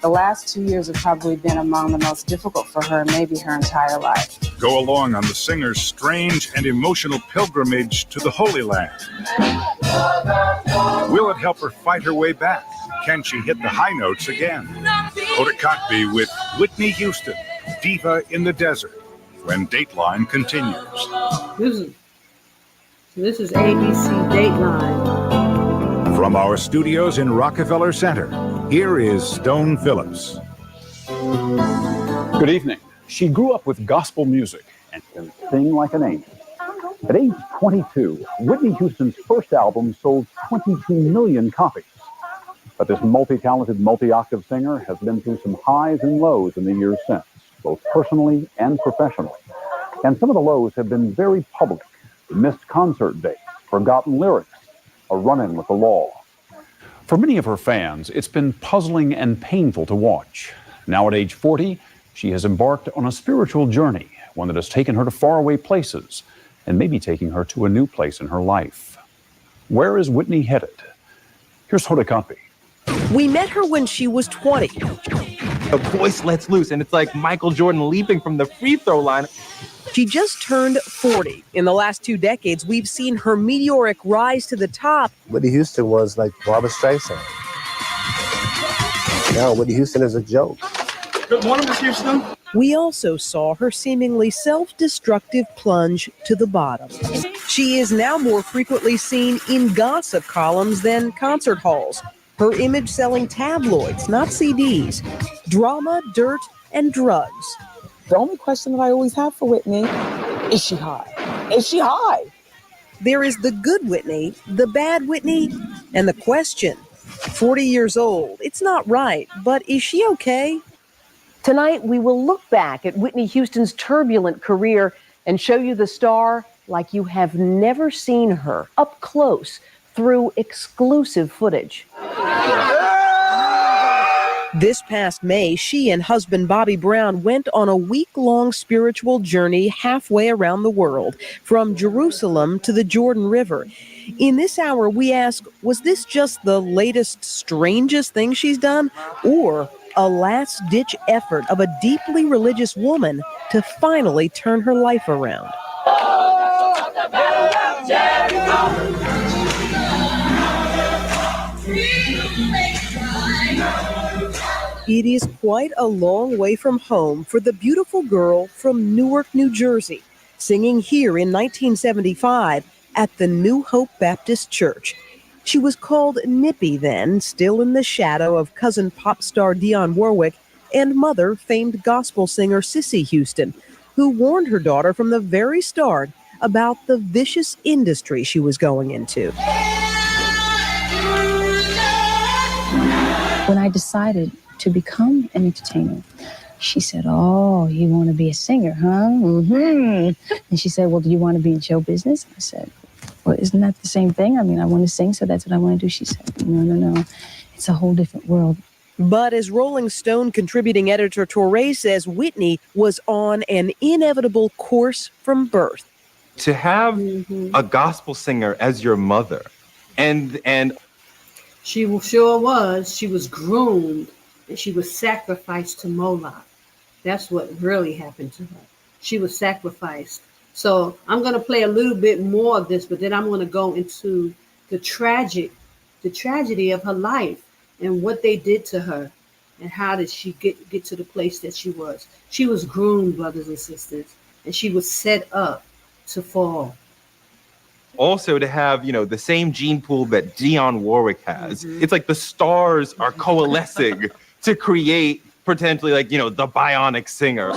The last 2 years have probably been among the most difficult for her, maybe her entire life. Go along on the singer's strange and emotional pilgrimage to the Holy Land. Will it help her fight her way back? Can she hit the high notes again? Otakatbi with Whitney Houston, Diva in the Desert, when Dateline continues. This is ABC Dateline. From our studios in Rockefeller Center, here is Stone Phillips. Good evening. She grew up with gospel music and can sing like an angel. At age 22, Whitney Houston's first album sold 22 million copies. But this multi-talented, multi-octave singer has been through some highs and lows in the years since, both personally and professionally. And some of the lows have been very public. Missed concert dates, forgotten lyrics, a run-in with the law. For many of her fans, it's been puzzling and painful to watch. Now at age 40, She has embarked on a spiritual journey, one that has taken her to faraway places and maybe taking her to a new place in her life. Where is Whitney headed? Here's Hoda Kotb. We met her when she was 20. The voice lets loose, and it's like Michael Jordan leaping from the free throw line. She just turned 40. In the last 2 decades, we've seen her meteoric rise to the top. Whitney Houston was like Barbra Streisand. Now Whitney Houston is a joke. Good morning, Ms. Houston. We also saw her seemingly self-destructive plunge to the bottom. She is now more frequently seen in gossip columns than concert halls. Her image selling tabloids, not CDs. Drama, dirt, and drugs. The only question that I always have for Whitney, is she high? Is she high? There is the good Whitney, the bad Whitney, and the question. 40 years old, it's not right, but is she okay? Tonight, we will look back at Whitney Houston's turbulent career and show you the star like you have never seen her, up close, through exclusive footage. This past May, she and husband Bobby Brown went on a week-long spiritual journey halfway around the world, from Jerusalem to the Jordan River. In this hour, we ask, was this just the latest, strangest thing she's done, or a last-ditch effort of a deeply religious woman to finally turn her life around? It is quite a long way from home for the beautiful girl from Newark, New Jersey, singing here in 1975 at the New Hope Baptist Church. She was called Nippy then, still in the shadow of cousin pop star Dionne Warwick and mother famed gospel singer Cissy Houston, who warned her daughter from the very start about the vicious industry she was going into. When I decided to become an entertainer, she said, "Oh, you want to be a singer, huh?" And she said, "Well, do you want to be in show business?" I said, "Well, isn't that the same thing? I mean, I want to sing, so that's what I want to do." She said, No. It's a whole different world." But as Rolling Stone contributing editor Torre says, Whitney was on an inevitable course from birth. To have a gospel singer as your mother, and she sure was. She was groomed and she was sacrificed to Moloch. That's what really happened to her. She was sacrificed. So I'm going to play a little bit more of this, but then I'm going to go into the tragedy of her life and what they did to her and how did she get to the place that she was. She was groomed, brothers and sisters, and she was set up to fall. also to have, the same gene pool that Dionne Warwick has. It's like the stars are coalescing to create potentially the bionic singer.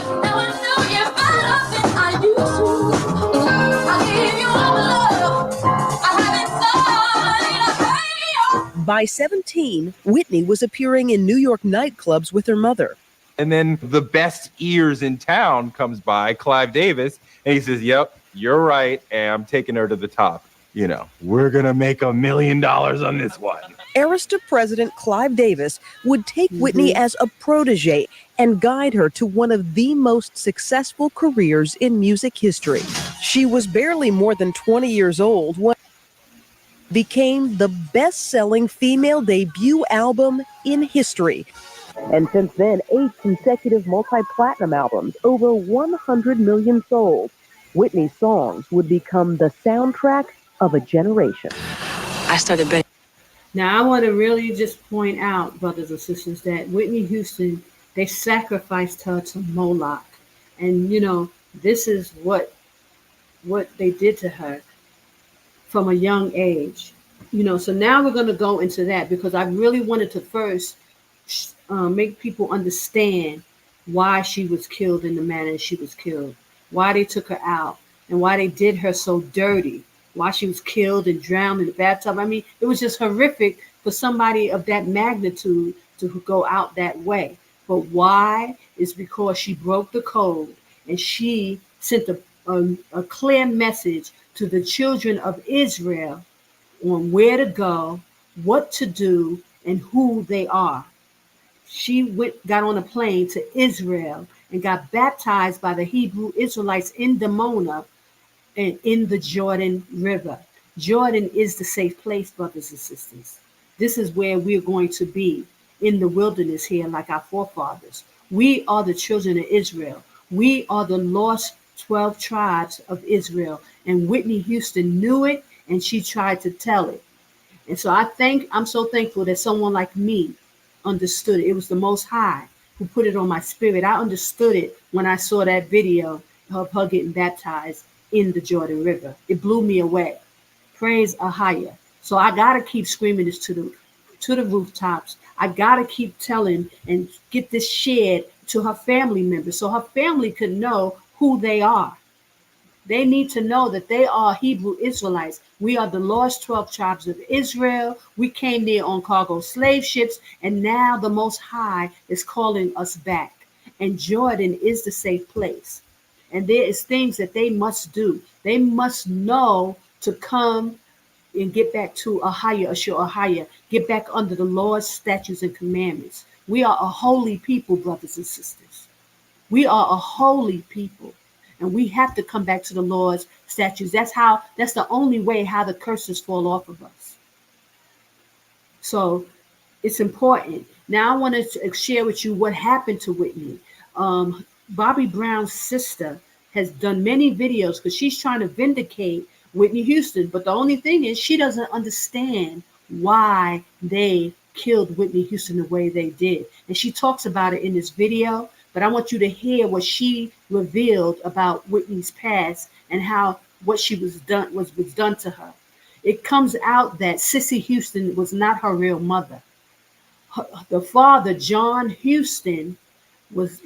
By 17, Whitney was appearing in New York nightclubs with her mother. And then the best ears in town comes by, Clive Davis, and he says, "Yep, you're right, and I'm taking her to the top. We're going to make $1 million on this one." Arista President Clive Davis would take Whitney as a protege and guide her to one of the most successful careers in music history. She was barely more than 20 years old when it became the best-selling female debut album in history. And since then, 8 consecutive multi-platinum albums, over 100 million sold. Whitney's songs would become the soundtrack of a generation. I started betting. Now, I want to really just point out, brothers and sisters, that Whitney Houston, they sacrificed her to Moloch. And, this is what they did to her from a young age. So now we're going to go into that because I really wanted to first make people understand why she was killed in the manner she was killed, why they took her out, and why they did her so dirty, why she was killed and drowned in the bathtub. I mean, it was just horrific for somebody of that magnitude to go out that way. But why? Is because she broke the code and she sent a clear message to the children of Israel on where to go, what to do, and who they are. She got on a plane to Israel and got baptized by the Hebrew Israelites in Dimona and in the Jordan River. Jordan is the safe place, brothers and sisters. This is where we're going to be in the wilderness here, like our forefathers. We are the children of Israel. We are the lost 12 tribes of Israel. And Whitney Houston knew it, and she tried to tell it. And so I'm so thankful that someone like me understood it. It was the Most High who put it on my spirit. I understood it when I saw that video of her getting baptized in the Jordan River. It blew me away. Praise AHAYAH. So I gotta keep screaming this to the rooftops. I gotta keep telling and get this shared to her family members so her family could know who they are. They need to know that they are Hebrew Israelites. We are the lost 12 tribes of Israel. We came there on cargo slave ships, and now the Most High is calling us back. And Jordan is the safe place. And there is things that they must do. They must know to come and get back to AHAYAH, get back under the Lord's statutes and commandments. We are a holy people, brothers and sisters. We are a holy people. And we have to come back to the Lord's statutes. That's the only way how the curses fall off of us. So it's important. Now I want to share with you what happened to Whitney. Bobby Brown's sister has done many videos because she's trying to vindicate Whitney Houston. But the only thing is she doesn't understand why they killed Whitney Houston the way they did. And she talks about it in this video. But I want you to hear what she revealed about Whitney's past and how what she was done to her. It comes out that Sissy Houston was not her real mother. The father, John Houston, was,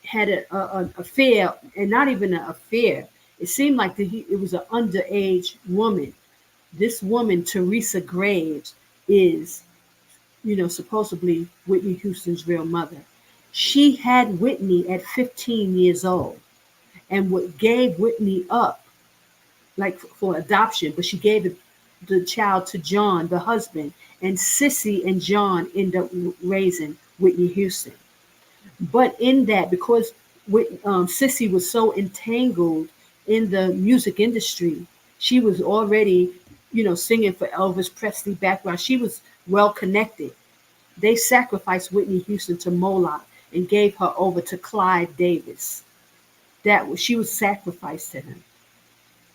had an affair, and not even an affair. It seemed like it was an underage woman. This woman, Teresa Graves, is, supposedly Whitney Houston's real mother. She had Whitney at 15 years old and gave Whitney up like for adoption, but she gave the child to John, the husband, and Sissy and John ended up raising Whitney Houston. But in that, because Sissy was so entangled in the music industry, she was already, singing for Elvis Presley background. She was well connected. They sacrificed Whitney Houston to Moloch and gave her over to Clive Davis. She was sacrificed to him.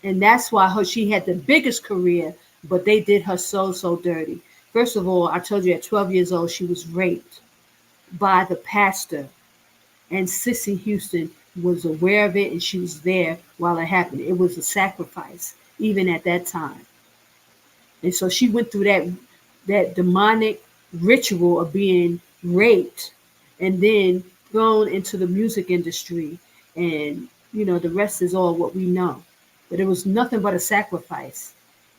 And that's why she had the biggest career, but they did her so dirty. First of all, I told you at 12 years old, she was raped by the pastor. And Sissy Houston was aware of it, and she was there while it happened. It was a sacrifice, even at that time. And so she went through that demonic ritual of being raped and then thrown into the music industry. And, the rest is all what we know. But it was nothing but a sacrifice.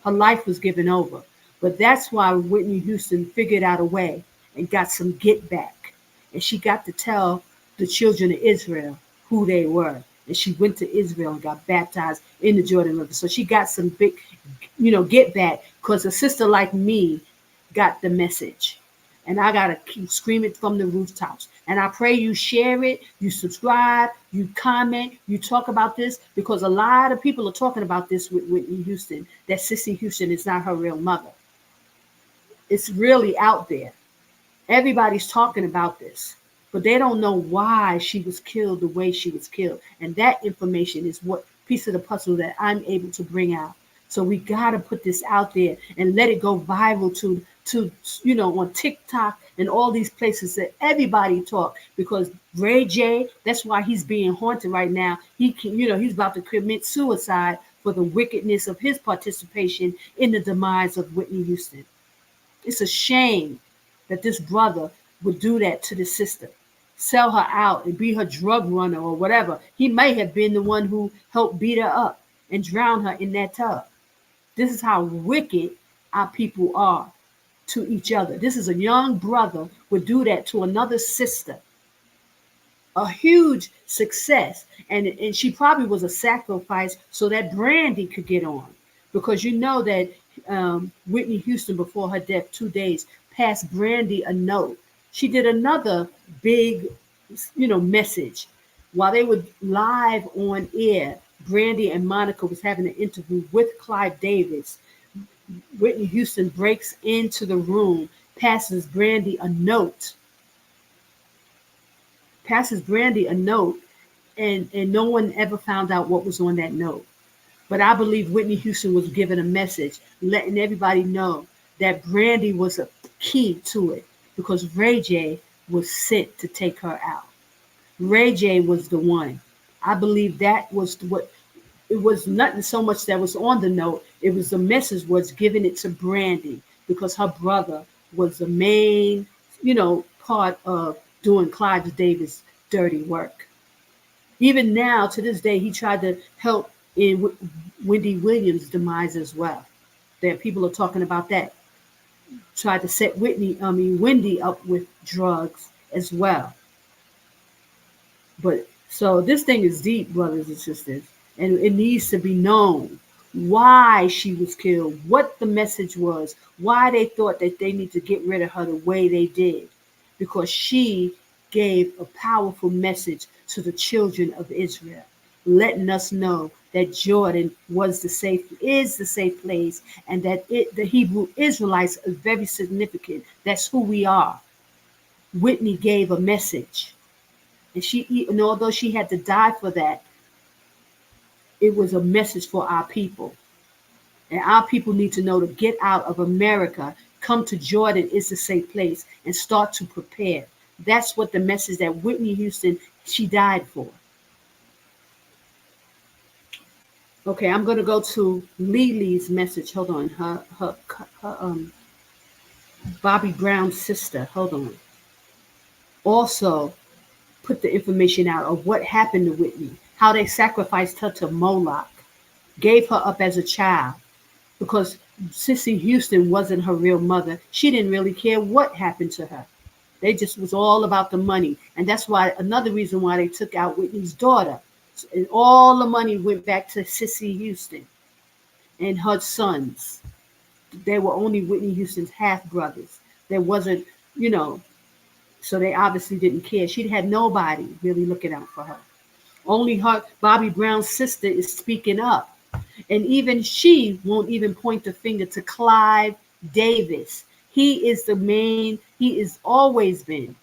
Her life was given over. But that's why Whitney Houston figured out a way and got some get back. And she got to tell the children of Israel who they were. And she went to Israel and got baptized in the Jordan River. So she got some big, get back, because a sister like me got the message. And I got to keep screaming from the rooftops. And I pray you share it, you subscribe, you comment, you talk about this, because a lot of people are talking about this with Whitney Houston, that Sissy Houston is not her real mother. It's really out there. Everybody's talking about this, but they don't know why she was killed the way she was killed. And that information is what piece of the puzzle that I'm able to bring out. So we got to put this out there and let it go viral to on TikTok and all these places that everybody talk, because Ray J, that's why he's being haunted right now. He's about to commit suicide for the wickedness of his participation in the demise of Whitney Houston. It's a shame that this brother would do that to the sister, sell her out and be her drug runner or whatever. He may have been the one who helped beat her up and drown her in that tub. This is how wicked our people are to each other. This is a young brother would do that to another sister. A huge success. And she probably was a sacrifice so that Brandy could get on. Because you know that Whitney Houston, before her death, 2 days, passed Brandy a note. She did another big, message while they were live on air, Brandy and Monica was having an interview with Clive Davis. Whitney Houston breaks into the room, passes Brandy a note, and no one ever found out what was on that note. But I believe Whitney Houston was given a message, letting everybody know that Brandy was a key to it, because Ray J was sent to take her out. Ray J was the one. I believe that was what it was. Nothing so much that was on the note. It was the message was giving it to Brandy, because her brother was the main, part of doing Clive Davis' dirty work. Even now, to this day, he tried to help in Wendy Williams' demise as well. There, people are talking about that. Tried to set Wendy up with drugs as well. But so this thing is deep, brothers and sisters, and it needs to be known why she was killed, what the message was, why they thought that they need to get rid of her the way they did, because she gave a powerful message to the children of Israel, letting us know that Jordan is the safe place, and that the Hebrew Israelites are very significant. That's who we are. Whitney gave a message, and although she had to die for that, it was a message for our people. And our people need to know to get out of America, come to Jordan is the safe place, and start to prepare. That's what the message that Whitney Houston, she died for. Okay, I'm going to go to Lily's message. Hold on. Her Bobby Brown's sister. Hold on. Also put the information out of what happened to Whitney, how they sacrificed her to Moloch, gave her up as a child, because Sissy Houston wasn't her real mother. She didn't really care what happened to her. They just was all about the money. And that's why another reason why they took out Whitney's daughter. And all the money went back to Sissy Houston and her sons. They were only Whitney Houston's half brothers. There wasn't, so they obviously didn't care. She had nobody really looking out for her. Only her, Bobby Brown's sister, is speaking up. And even she won't even point the finger to Clive Davis. He is he has always been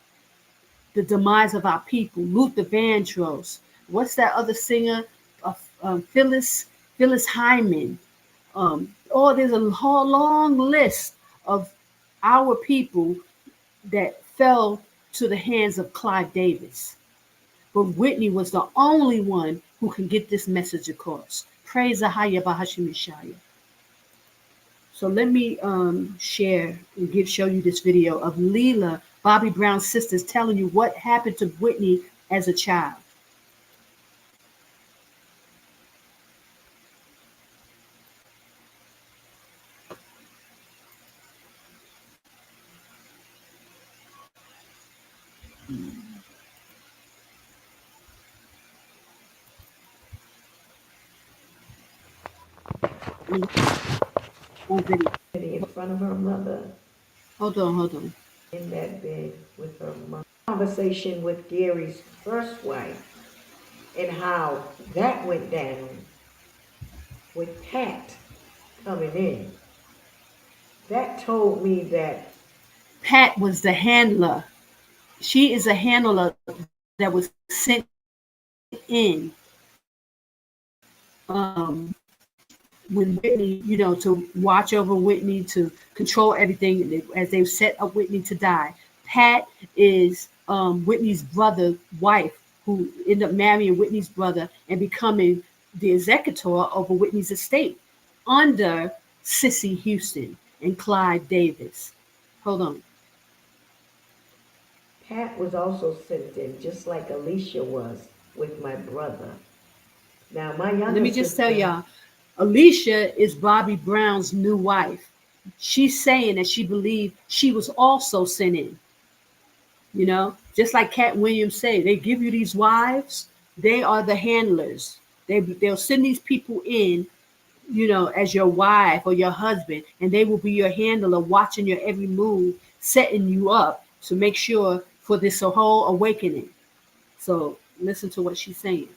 the demise of our people. Luther Vandross. What's that other singer? Phyllis Hyman. There's a whole long list of our people that fell to the hands of Clive Davis. But Whitney was the only one who can get this message across. Praise AHAYAH Bahashim Yashaya. So let me share and show you this video of Leela, Bobby Brown's sisters, telling you what happened to Whitney as a child. In front of her mother. Hold on. In that bed with her mother. Conversation with Gary's first wife and how that went down with Pat coming in. That told me that Pat was the handler. She is a handler that was sent in when Whitney, to watch over Whitney, to control everything as they set up Whitney to die. Pat is Whitney's brother's wife, who ended up marrying Whitney's brother and becoming the executor over Whitney's estate under Sissy Houston and Clive Davis. Hold on. Pat was also sent in, just like Alicia was with my brother. Now, my younger Let me just tell y'all, Alicia is Bobby Brown's new wife. She's saying that she believed she was also sent in. Just like Cat Williams said, they give you these wives, they are the handlers. They'll send these people in, as your wife or your husband, and they will be your handler, watching your every move, setting you up to make sure for this whole awakening. So Listen to what she's saying.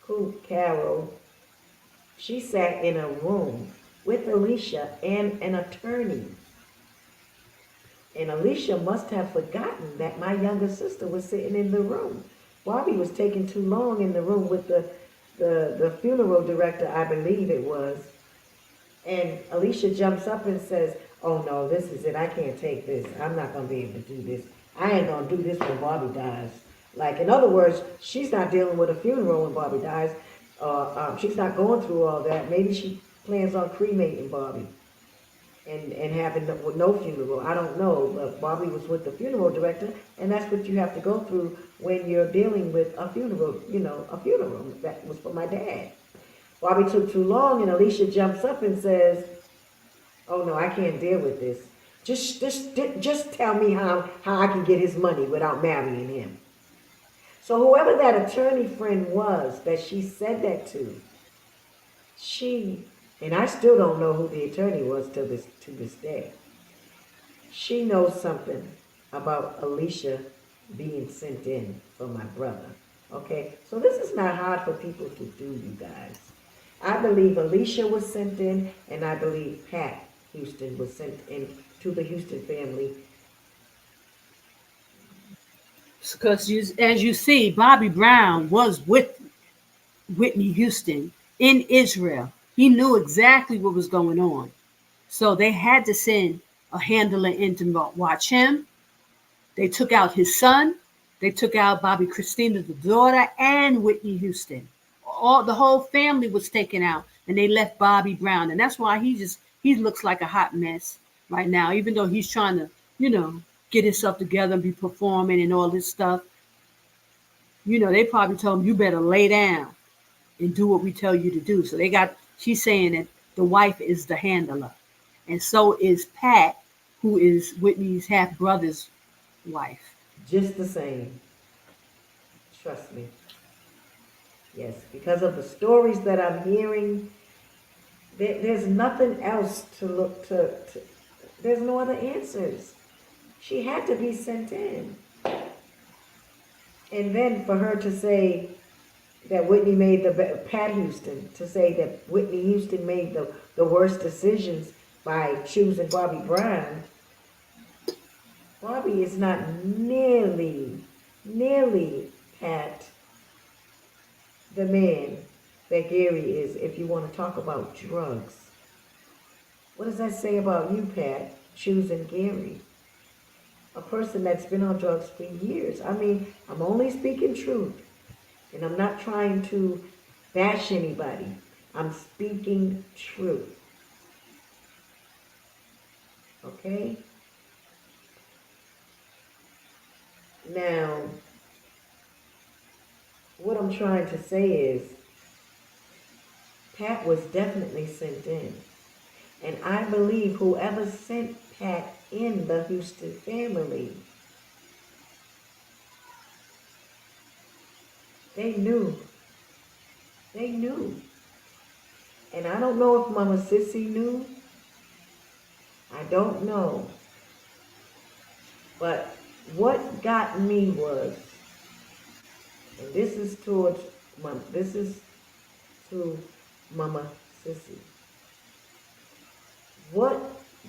Cool Carol, she sat in a room with Alicia and an attorney. And Alicia must have forgotten that my younger sister was sitting in the room. Bobby was taking too long in the room with the funeral director, I believe it was. And Alicia jumps up and says, oh no, this is it. I can't take this. I'm not going to be able to do this. I ain't going to do this when Bobby dies. Like, in other words, she's not dealing with a funeral when Bobby dies. She's not going through all that. Maybe she plans on cremating Bobby and having no funeral. I don't know, but Bobby was with the funeral director, and that's what you have to go through when you're dealing with a funeral, a funeral. That was for my dad. Bobby took too long, and Alicia jumps up and says, oh no, I can't deal with this. Just tell me how I can get his money without marrying him. So whoever that attorney friend was that she said that to, and I still don't know who the attorney was to this day. She knows something about Alicia being sent in for my brother. Okay, so this is not hard for people to do, you guys. I believe Alicia was sent in, and I believe Pat Houston was sent in to the Houston family. Because as you see, Bobby Brown was with Whitney Houston in Israel. He knew exactly what was going on. So they had to send a handler in to watch him. They took out his son. They took out Bobby Christina, the daughter, and Whitney Houston. The whole family was taken out, and they left Bobby Brown. And that's why he looks like a hot mess right now, even though he's trying to, get himself together and be performing and all this stuff. They probably told him, you better lay down and do what we tell you to do. So she's saying that the wife is the handler. And so is Pat, who is Whitney's half-brother's wife. Just the same. Trust me. Yes, because of the stories that I'm hearing, there's nothing else to look to. There's no other answers. She had to be sent in. And then for her to say that Whitney made Pat Houston, to say that Whitney Houston made the worst decisions by choosing Bobby Brown. Bobby is not nearly Pat, the man that Gary is, if you want to talk about drugs. What does that say about you, Pat, choosing Gary? A person that's been on drugs for years. I mean, I'm only speaking truth. And I'm not trying to bash anybody. I'm speaking truth. Okay? Now, what I'm trying to say is, Pat was definitely sent in. And I believe whoever sent Pat in, the Houston family, they knew. They knew. And I don't know if Mama Sissy knew. I don't know. But what got me was, and this is to Mama Sissy. What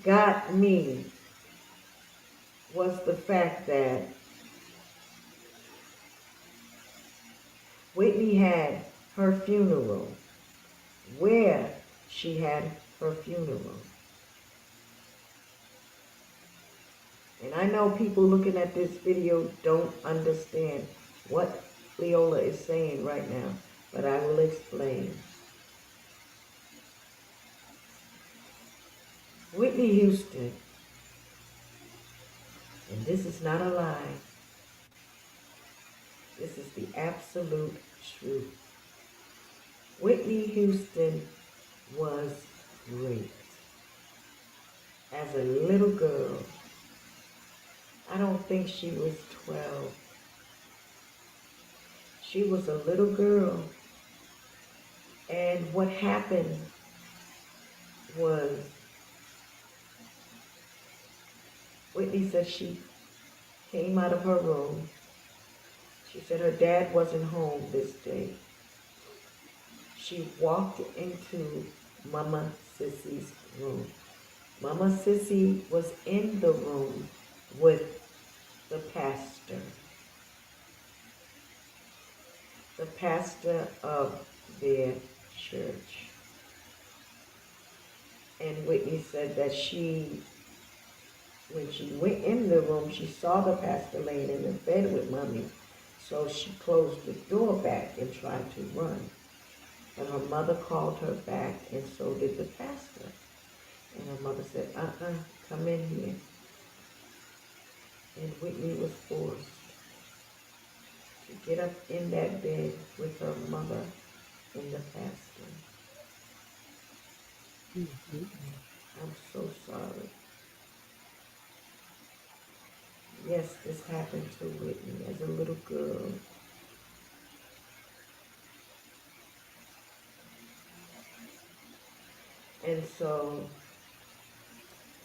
got me was the fact that Whitney had her funeral where she had her funeral. And I know people looking at this video don't understand what Leola is saying right now, but I will explain. Whitney Houston, and this is not a lie, this is the absolute truth. Whitney Houston was raped as a little girl. I don't think she was 12. She was a little girl. And what happened was, Whitney said she came out of her room She said her dad wasn't home this day. She walked into Mama Sissy's room. Mama Sissy was in the room with the pastor of their church. And Whitney said that when she went in the room, she saw the pastor laying in the bed with Mommy. So she closed the door back and tried to run. And her mother called her back, and so did the pastor. And her mother said, come in here. And Whitney was forced to get up in that bed with her mother and the pastor. I'm so sorry. Yes, this happened to Whitney as a little girl. And so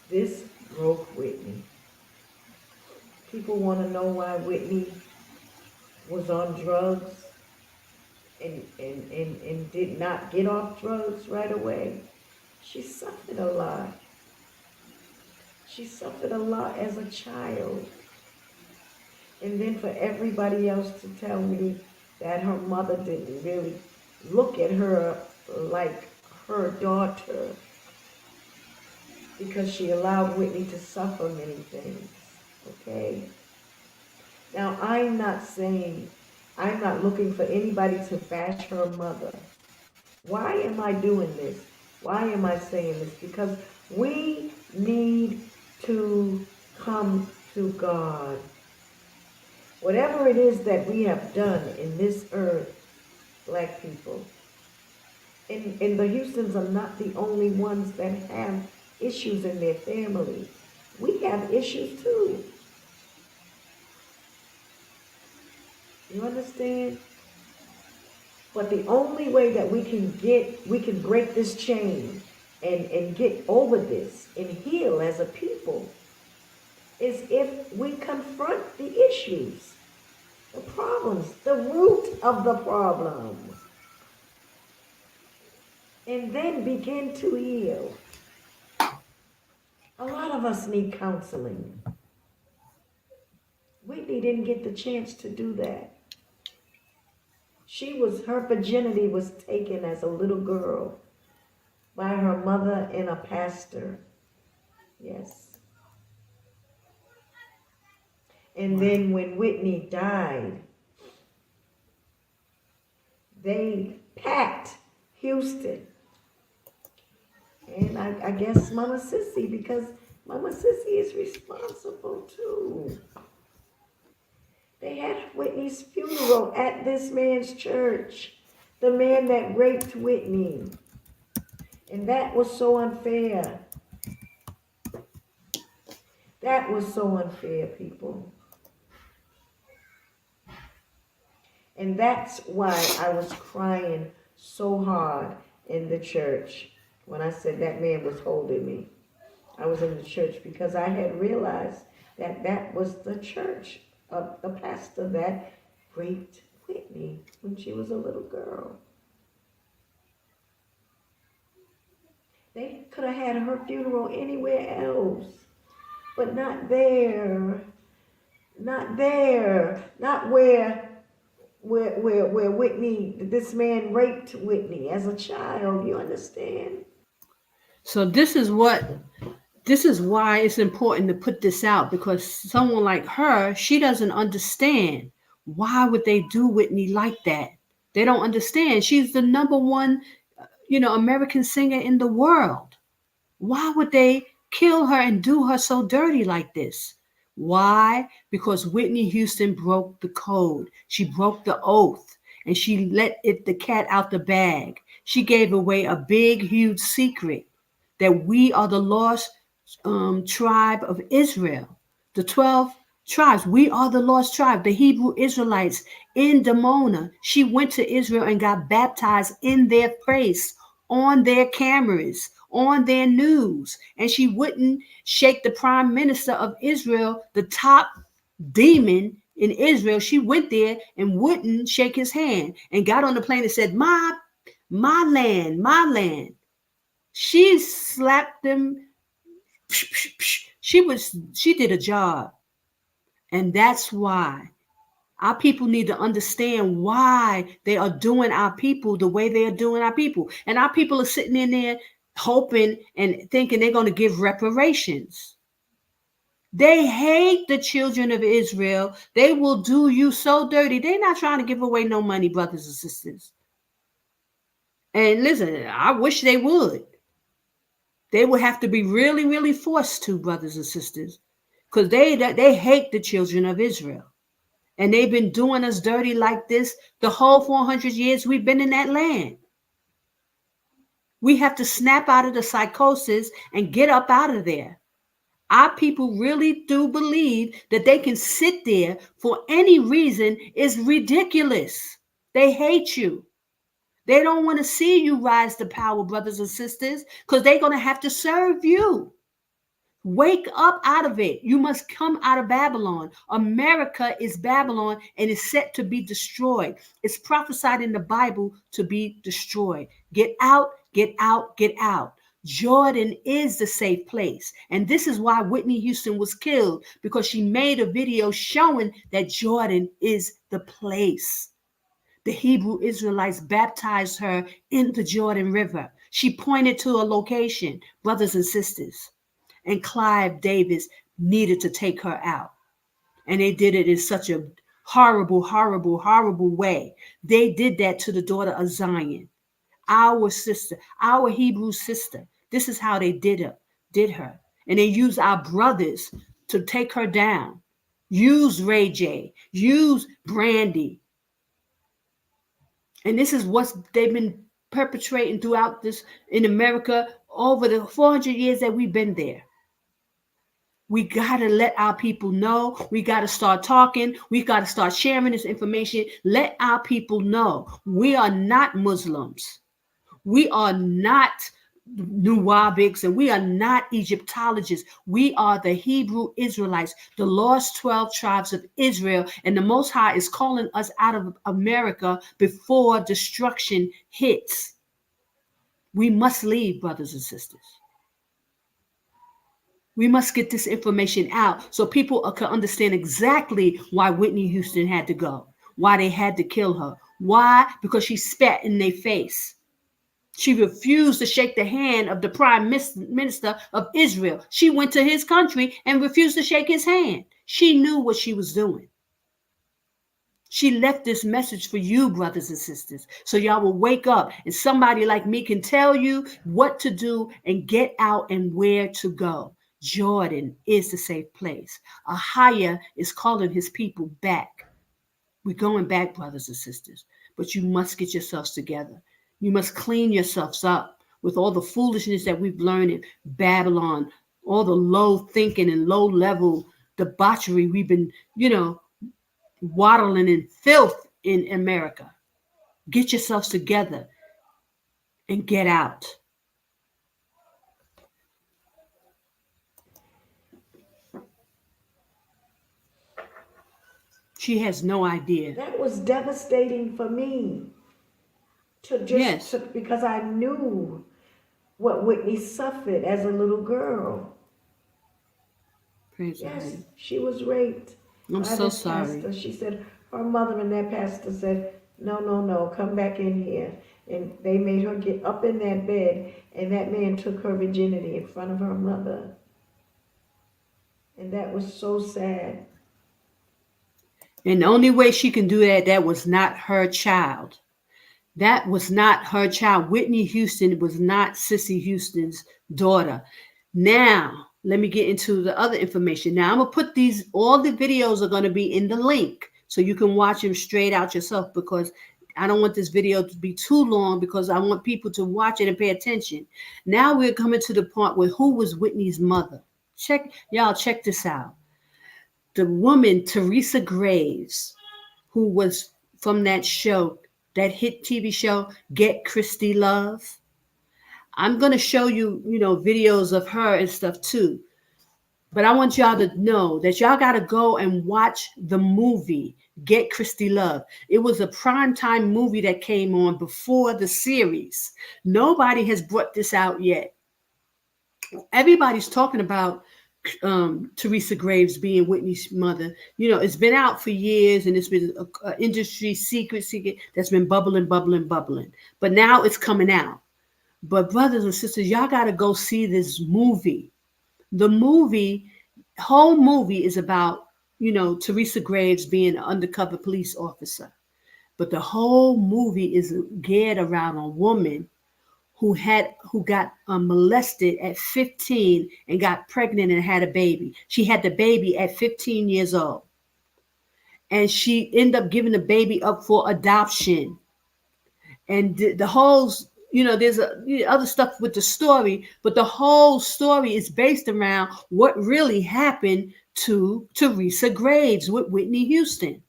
this broke Whitney. People want to know why Whitney was on drugs and did not get off drugs right away. She suffered a lot. She suffered a lot as a child. And then for everybody else to tell me that her mother didn't really look at her like her daughter because she allowed Whitney to suffer many things, okay? Now, I'm not looking for anybody to bash her mother. Why am I doing this? Why am I saying this? Because we need to come to God. Whatever it is that we have done in this earth, Black people, and the Houstons are not the only ones that have issues in their family. We have issues too. You understand? But the only way that we can break this chain and get over this and heal as a people is if we confront the issues, the problems, the root of the problem, and then begin to heal. A lot of us need counseling. Whitney didn't get the chance to do that. Her virginity was taken as a little girl by her mother and a pastor. Yes. And then when Whitney died, they packed Houston. And I guess Mama Sissy, because Mama Sissy is responsible too. They had Whitney's funeral at this man's church, the man that raped Whitney. And that was so unfair. That was so unfair, people. And that's why I was crying so hard in the church when I said that man was holding me. I was in the church because I had realized that that was the church of the pastor that raped Whitney when she was a little girl. They could have had her funeral anywhere else, but not there. Not there. Not where Whitney, this man raped Whitney as a child. You understand? So this is why it's important to put this out, because someone like her, she doesn't understand. Why would they do Whitney like that? They don't understand. She's the number one, American singer in the world. Why would they kill her and do her so dirty like this? Why? Because Whitney Houston broke the code. She broke the oath, and she let the cat out the bag. She gave away a big, huge secret that we are the lost tribe of Israel. The 12 tribes. We are the lost tribe, the Hebrew Israelites in Dimona. She went to Israel and got baptized in their face, on their cameras, on their news. And she wouldn't shake the prime minister of Israel, the top demon in Israel, she went there and wouldn't shake his hand and got on the plane and said, my land, my land. She slapped him. She did a job. And that's why our people need to understand why they are doing our people the way they are doing our people. And our people are sitting in there hoping and thinking they're going to give reparations. They hate the children of Israel. They will do you so dirty. They're not trying to give away no money, brothers and sisters. And listen, I wish they would. They would have to be really, really forced to, brothers and sisters, because they hate the children of Israel. And they've been doing us dirty like this the whole 400 years we've been in that land. We have to snap out of the psychosis and get up out of there. Our people really do believe that they can sit there for any reason is ridiculous. They hate you. They don't want to see you rise to power, brothers and sisters, because they're going to have to serve you. Wake up out of it. You must come out of Babylon. America is Babylon and is set to be destroyed. It's prophesied in the Bible to be destroyed. Get out, get out, get out. Jordan is the safe place. And this is why Whitney Houston was killed, because she made a video showing that Jordan is the place. The Hebrew Israelites baptized her in the Jordan River. She pointed to a location, brothers and sisters. And Clive Davis needed to take her out. And they did it in such a horrible, horrible, horrible way. They did that to the daughter of Zion, our sister, our Hebrew sister. This is how they did her. And they used our brothers to take her down. Use Ray J, use Brandy. And this is what they've been perpetrating throughout this in America over the 400 years that we've been there. We got to let our people know. We got to start talking. We got to start sharing this information. Let our people know we are not Muslims. We are not Nuwabics, and we are not Egyptologists. We are the Hebrew Israelites, the lost 12 tribes of Israel. And the Most High is calling us out of America before destruction hits. We must leave, brothers and sisters. We must get this information out so people can understand exactly why Whitney Houston had to go, why they had to kill her. Why? Because she spat in their face. She refused to shake the hand of the prime minister of Israel. She went to his country and refused to shake his hand. She knew what she was doing. She left this message for you, brothers and sisters, so y'all will wake up and somebody like me can tell you what to do and get out and where to go. Jordan is the safe place. AHAYAH is calling his people back. We're going back, brothers and sisters, but you must get yourselves together. You must clean yourselves up with all the foolishness that we've learned in Babylon, all the low thinking and low level debauchery we've been, waddling in filth in America. Get yourselves together and get out. She has no idea. That was devastating for me because I knew what Whitney suffered as a little girl. Praise yes, God. She was raped. I'm so sorry. Pastor. She said her mother and that pastor said, no, come back in here. And they made her get up in that bed, and that man took her virginity in front of her mother. And that was so sad. And the only way she can do that was not her child. That was not her child. Whitney Houston was not Sissy Houston's daughter. Now, let me get into the other information. Now, I'm going to put all the videos are going to be in the link so you can watch them straight out yourself, because I don't want this video to be too long, because I want people to watch it and pay attention. Now we're coming to the part where who was Whitney's mother. Check this out. The woman, Teresa Graves, who was from that show, that hit TV show, Get Christy Love. I'm going to show you, videos of her and stuff too. But I want y'all to know that y'all got to go and watch the movie Get Christy Love. It was a primetime movie that came on before the series. Nobody has brought this out yet. Everybody's talking about Teresa Graves being Whitney's mother. You know, it's been out for years, and it's been an industry secret that's been bubbling. But now it's coming out. But brothers and sisters, y'all got to go see this movie. The whole movie is about, Teresa Graves being an undercover police officer. But the whole movie is geared around a woman who got molested at 15 and got pregnant and had a baby. She had the baby at 15 years old. And she ended up giving the baby up for adoption. And the whole, there's other stuff with the story, but the whole story is based around what really happened to Teresa Graves with Whitney Houston.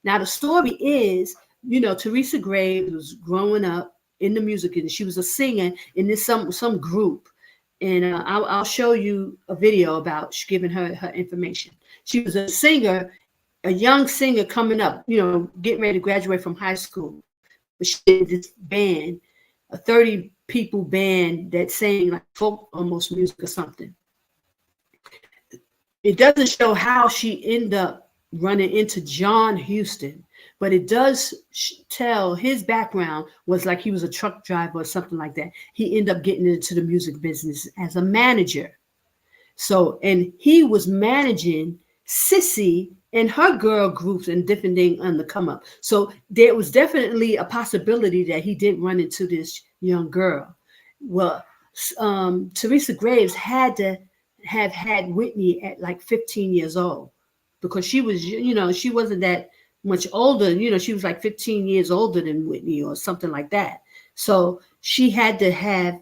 Now, the story is, Teresa Graves was growing up in the music industry. She was a singer in this some group. And I'll show you a video about giving her information. She was a singer, a young singer coming up, getting ready to graduate from high school. But she did this band, a 30 people band that sang like folk almost music or something. It doesn't show how she ended up running into John Houston, but it does tell his background was like he was a truck driver or something like that. He ended up getting into the music business as a manager. So, and he was managing Sissy and her girl groups and different things on the come up. So there was definitely a possibility that he did run into this young girl. Well, Teresa Graves had to have had Whitney at like 15 years old, because she was, she wasn't that much older. She was like 15 years older than Whitney or something like that. So she had to have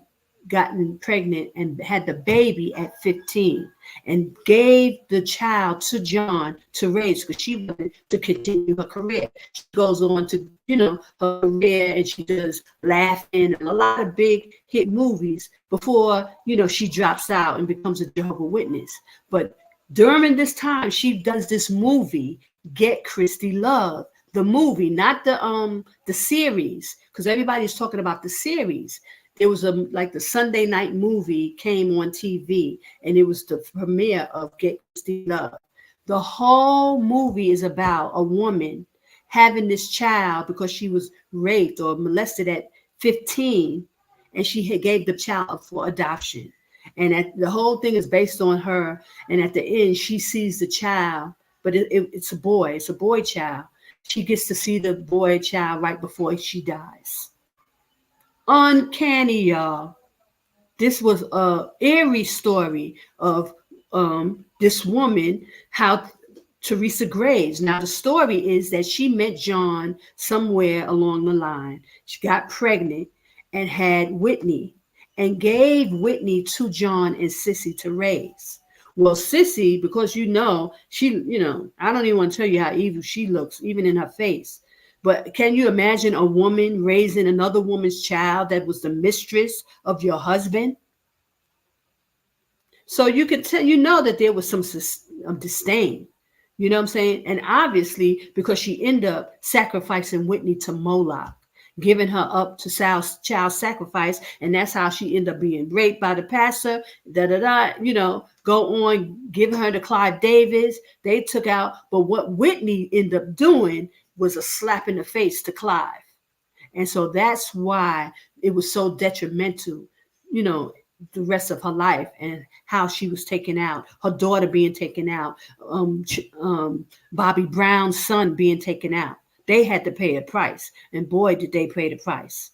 gotten pregnant and had the baby at 15 and gave the child to John to raise, because she wanted to continue her career. She goes on to, her career, and she does Laughing and a lot of big hit movies before, she drops out and becomes a Jehovah's Witness. But during this time, she does this movie, Get Christy Love, the movie, not the series, because everybody's talking about the series. It was the Sunday night movie came on TV, and it was the premiere of Get Christy Love. The whole movie is about a woman having this child because she was raped or molested at 15, and she gave the child up for adoption. And the whole thing is based on her. And at the end, she sees the child, but it's a boy. It's a boy child. She gets to see the boy child right before she dies. Uncanny, y'all. This was a eerie story of this woman, how Teresa Graves. Now, the story is that she met John somewhere along the line. She got pregnant and had Whitney and gave Whitney to John and Sissy to raise. Well, Sissy, because she, I don't even want to tell you how evil she looks, even in her face. But can you imagine a woman raising another woman's child that was the mistress of your husband? So you could tell, that there was some disdain. You know what I'm saying? And obviously, because she ended up sacrificing Whitney to Moloch, giving her up to child sacrifice. And that's how she ended up being raped by the pastor, go on, giving her to Clive Davis. They took out. But what Whitney ended up doing was a slap in the face to Clive. And so that's why it was so detrimental, the rest of her life, and how she was taken out, her daughter being taken out, Bobby Brown's son being taken out. They had to pay a price, and boy, did they pay the price.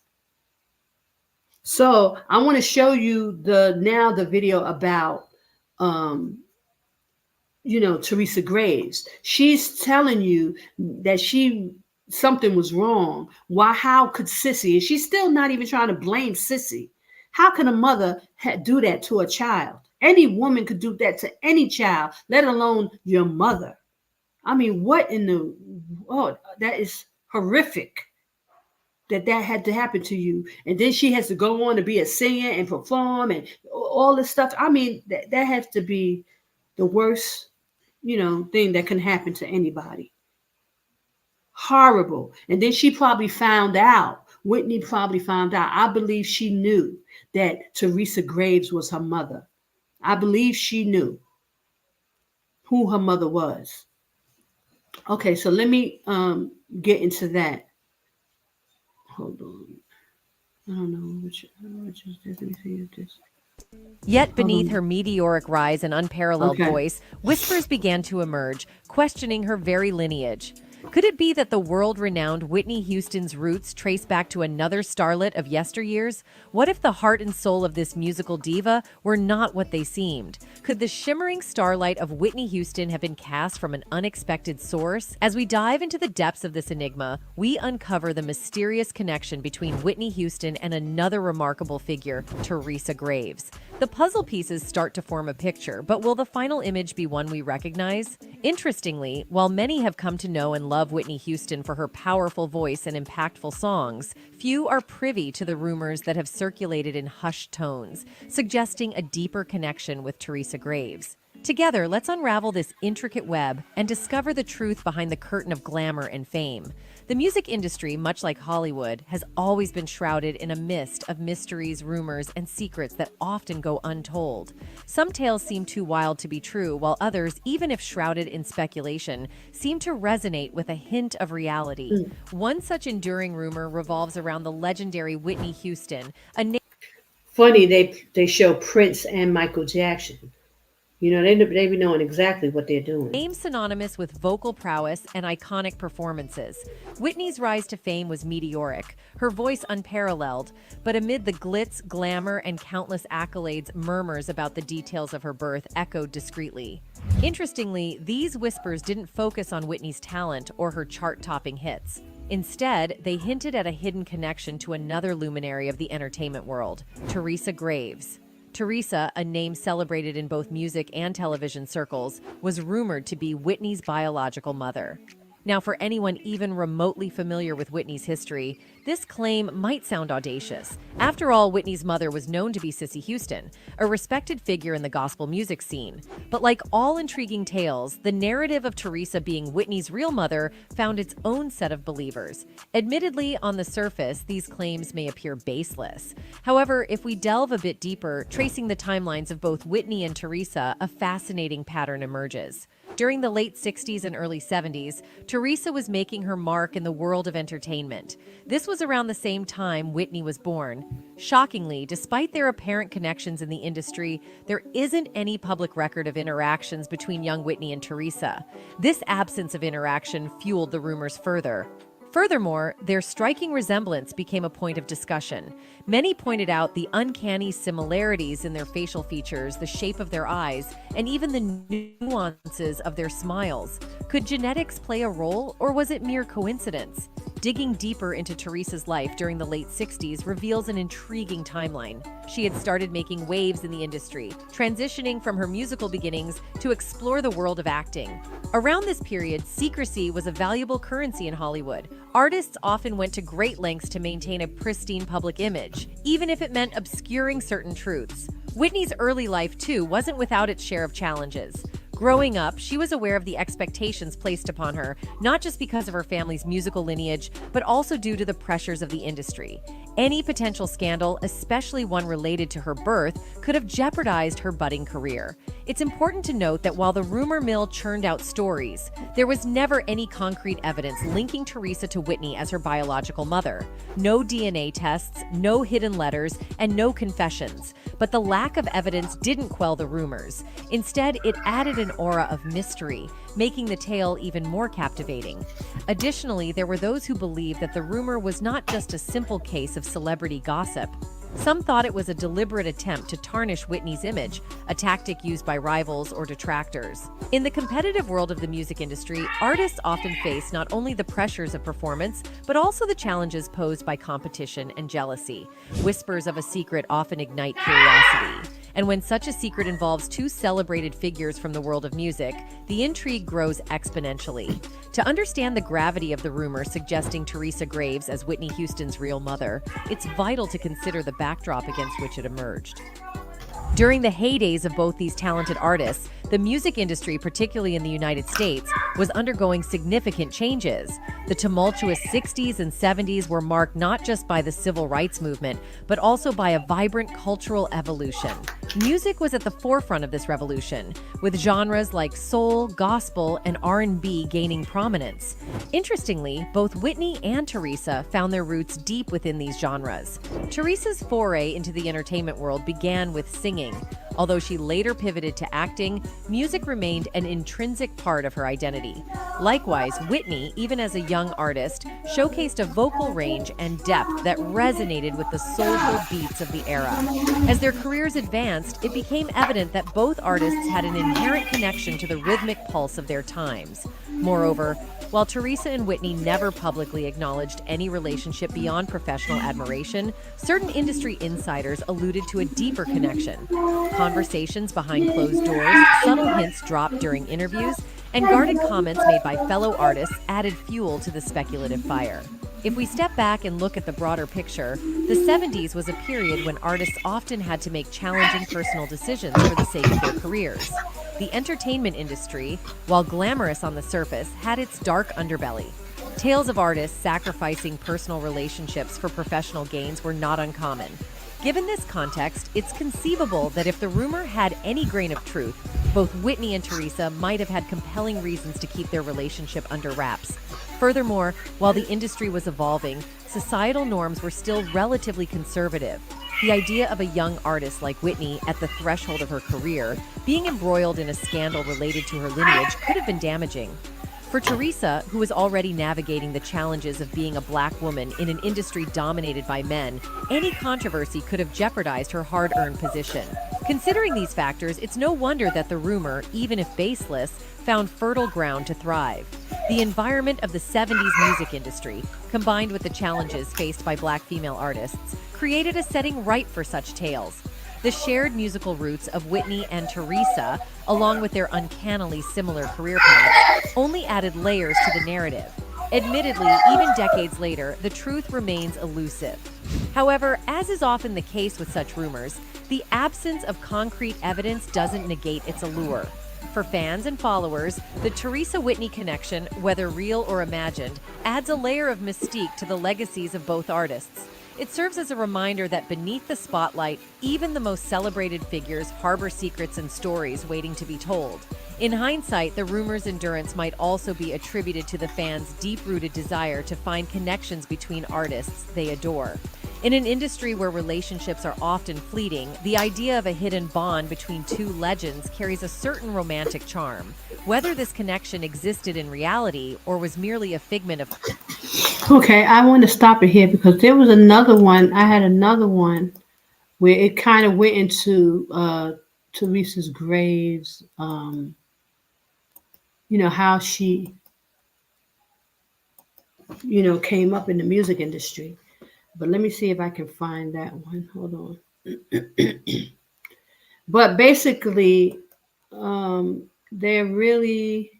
So I want to show you the video about, Teresa Graves. She's telling you that something was wrong. How could Sissy, and she's still not even trying to blame Sissy. How can a mother do that to a child? Any woman could do that to any child, let alone your mother. I mean, what in the world? That is horrific that had to happen to you. And then she has to go on to be a singer and perform and all this stuff. I mean, that has to be The worst, thing that can happen to anybody. Horrible. And then she probably found out. Whitney probably found out. I believe she knew that Teresa Graves was her mother. I believe she knew who her mother was. Okay, so let me get into that. Hold on. I don't know which is this. Let me see if this. Yet beneath her meteoric rise and unparalleled voice, whispers began to emerge, questioning her very lineage. Could it be that the world-renowned Whitney Houston's roots trace back to another starlet of yesteryears? What if the heart and soul of this musical diva were not what they seemed? Could the shimmering starlight of Whitney Houston have been cast from an unexpected source? As we dive into the depths of this enigma, we uncover the mysterious connection between Whitney Houston and another remarkable figure, Teresa Graves. The puzzle pieces start to form a picture, but will the final image be one we recognize? Interestingly, while many have come to know and love Whitney Houston for her powerful voice and impactful songs, few are privy to the rumors that have circulated in hushed tones, suggesting a deeper connection with Teresa Graves. Together, let's unravel this intricate web and discover the truth behind the curtain of glamour and fame. The music industry, much like Hollywood, has always been shrouded in a mist of mysteries, rumors, and secrets that often go untold. Some tales seem too wild to be true, while others, even if shrouded in speculation, seem to resonate with a hint of reality. One such enduring rumor revolves around the legendary Whitney Houston, Funny, they show Prince and Michael Jackson. They be knowing exactly what they're doing. name synonymous with vocal prowess and iconic performances. Whitney's rise to fame was meteoric, her voice unparalleled, but amid the glitz, glamour, and countless accolades, murmurs about the details of her birth echoed discreetly. Interestingly, these whispers didn't focus on Whitney's talent or her chart-topping hits. Instead, they hinted at a hidden connection to another luminary of the entertainment world, Teresa Graves. Teresa, a name celebrated in both music and television circles, was rumored to be Whitney's biological mother. Now, for anyone even remotely familiar with Whitney's history, this claim might sound audacious. After all, Whitney's mother was known to be Cissy Houston, a respected figure in the gospel music scene. But like all intriguing tales, the narrative of Teresa being Whitney's real mother found its own set of believers. Admittedly, on the surface, these claims may appear baseless. However, if we delve a bit deeper, tracing the timelines of both Whitney and Teresa, a fascinating pattern emerges. During the late 60s and early 70s, Teresa was making her mark in the world of entertainment. This was around the same time Whitney was born. Shockingly, despite their apparent connections in the industry, there isn't any public record of interactions between young Whitney and Teresa. This absence of interaction fueled the rumors further. Furthermore, their striking resemblance became a point of discussion. Many pointed out the uncanny similarities in their facial features, the shape of their eyes, and even the nuances of their smiles. Could genetics play a role, or was it mere coincidence? Digging deeper into Teresa's life during the late 60s reveals an intriguing timeline. She had started making waves in the industry, transitioning from her musical beginnings to explore the world of acting. Around this period, secrecy was a valuable currency in Hollywood. Artists often went to great lengths to maintain a pristine public image, even if it meant obscuring certain truths. Whitney's early life, too, wasn't without its share of challenges. Growing up, she was aware of the expectations placed upon her, not just because of her family's musical lineage, but also due to the pressures of the industry. Any potential scandal, especially one related to her birth, could have jeopardized her budding career. It's important to note that while the rumor mill churned out stories, there was never any concrete evidence linking Teresa to Whitney as her biological mother. No DNA tests, no hidden letters, and no confessions. But the lack of evidence didn't quell the rumors. Instead, it added an aura of mystery, making the tale even more captivating. Additionally, there were those who believed that the rumor was not just a simple case of celebrity gossip. Some thought it was a deliberate attempt to tarnish Whitney's image, a tactic used by rivals or detractors. In the competitive world of the music industry, artists often face not only the pressures of performance, but also the challenges posed by competition and jealousy. Whispers of a secret often ignite curiosity. And when such a secret involves two celebrated figures from the world of music, the intrigue grows exponentially. To understand the gravity of the rumor suggesting Teresa Graves as Whitney Houston's real mother, it's vital to consider the backdrop against which it emerged. During the heydays of both these talented artists, The music industry, particularly in the United States, was undergoing significant changes. The tumultuous 60s and 70s were marked not just by the civil rights movement, but also by a vibrant cultural evolution. Music was at the forefront of this revolution, with genres like soul, gospel, and R&B gaining prominence. Interestingly, both Whitney and Teresa found their roots deep within these genres. Teresa's foray into the entertainment world began with singing. Although she later pivoted to acting, music remained an intrinsic part of her identity. Likewise, Whitney, even as a young artist, showcased a vocal range and depth that resonated with the soulful beats of the era. As their careers advanced, it became evident that both artists had an inherent connection to the rhythmic pulse of their times. Moreover, while Teresa and Whitney never publicly acknowledged any relationship beyond professional admiration, certain industry insiders alluded to a deeper connection. Conversations behind closed doors, subtle hints dropped during interviews, and guarded comments made by fellow artists added fuel to the speculative fire. If we step back and look at the broader picture, the 70s was a period when artists often had to make challenging personal decisions for the sake of their careers. The entertainment industry, while glamorous on the surface, had its dark underbelly. Tales of artists sacrificing personal relationships for professional gains were not uncommon. Given this context, it's conceivable that if the rumor had any grain of truth, both Whitney and Teresa might have had compelling reasons to keep their relationship under wraps. Furthermore, while the industry was evolving, societal norms were still relatively conservative. The idea of a young artist like Whitney at the threshold of her career being embroiled in a scandal related to her lineage could have been damaging. For Teresa, who was already navigating the challenges of being a Black woman in an industry dominated by men, any controversy could have jeopardized her hard-earned position. Considering these factors, it's no wonder that the rumor, even if baseless, found fertile ground to thrive. The environment of the 70s music industry, combined with the challenges faced by Black female artists, created a setting ripe for such tales. The shared musical roots of Whitney and Teresa, along with their uncannily similar career paths, only added layers to the narrative. Admittedly, even decades later, the truth remains elusive. However, as is often the case with such rumors, the absence of concrete evidence doesn't negate its allure. For fans and followers, the Teresa-Whitney connection, whether real or imagined, adds a layer of mystique to the legacies of both artists. It serves as a reminder that beneath the spotlight, even the most celebrated figures harbor secrets and stories waiting to be told. In hindsight, the rumor's endurance might also be attributed to the fans' deep-rooted desire to find connections between artists they adore. In an industry where relationships are often fleeting, the idea of a hidden bond between two legends carries a certain romantic charm. Whether this connection existed in reality or was merely a figment of... Okay, I want to stop it here because there was another one. I had another one where it kind of went into Teresa's graves, how she, came up in the music industry. But let me see if I can find that one. Hold on. But basically, they're really,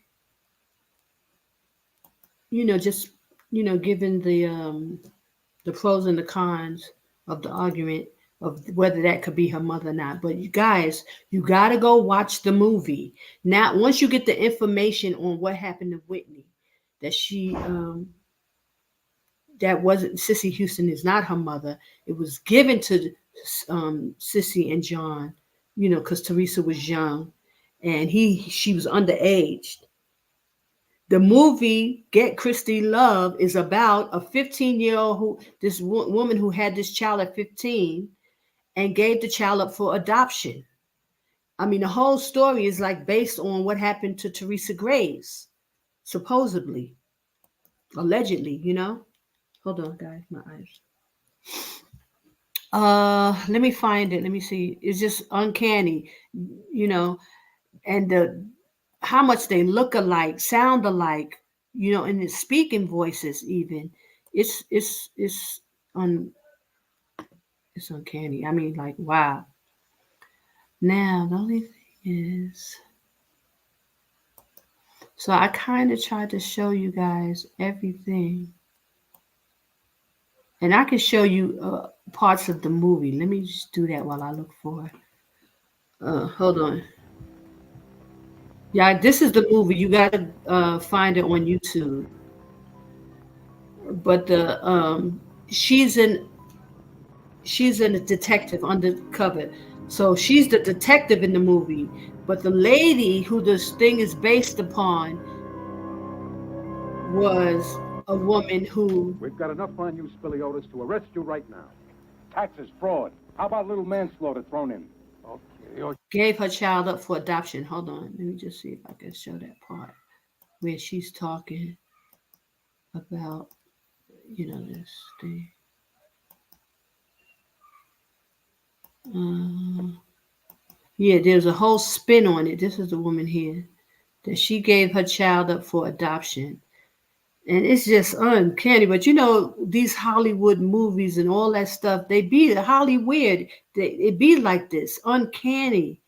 just, given the pros and the cons of the argument of whether that could be her mother or not. But you guys, you got to go watch the movie. Now, once you get the information on what happened to Whitney, that she, that wasn't Cissy Houston is not her mother. It was given to Cissy and John, because Teresa was young and she was underage. The movie Get Christy Love is about a 15-year-old woman who had this child at 15 and gave the child up for adoption. I mean, the whole story is like based on what happened to Teresa Graves, supposedly, allegedly, Hold on, guys, my eyes. Let me find it. Let me see. It's just uncanny, and how much they look alike, sound alike, and the speaking voices even. It's uncanny. I mean, like, wow. Now the only thing is, so I kind of tried to show you guys everything. And I can show you parts of the movie. Let me just do that while I look for it. Hold on. Yeah, this is the movie. You gotta find it on YouTube. But the she's in she's in a detective undercover. So she's the detective in the movie. But the lady who this thing is based upon was a woman who We've got enough on you, Spiliotis, to arrest you right now. Taxes, fraud. How about a little manslaughter thrown in? Okay. gave her child up for adoption. Hold on, let me just see if I can show that part where she's talking about, this thing. Yeah, there's a whole spin on it. This is the woman here that she gave her child up for adoption. And it's just uncanny. But these Hollywood movies and all that stuff, they be Hollywood. It be like this, uncanny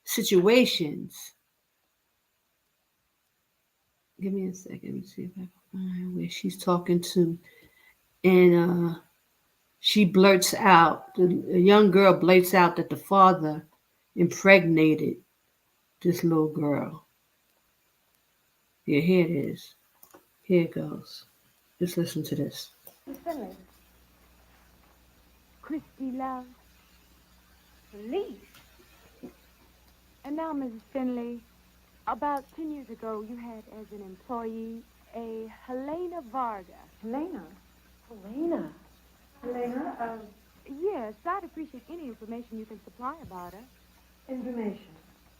situations. Give me a second. Let me see if I can find where she's talking to. And she blurts out, a young girl blurts out that the father impregnated this little girl. Yeah, here it is. Here it goes. Just listen to this. Finley. Christy Love. Police. And now, Mrs. Finley, about 10 years ago, you had as an employee a Helena Varga. Helena? Yes, I'd appreciate any information you can supply about her. Information?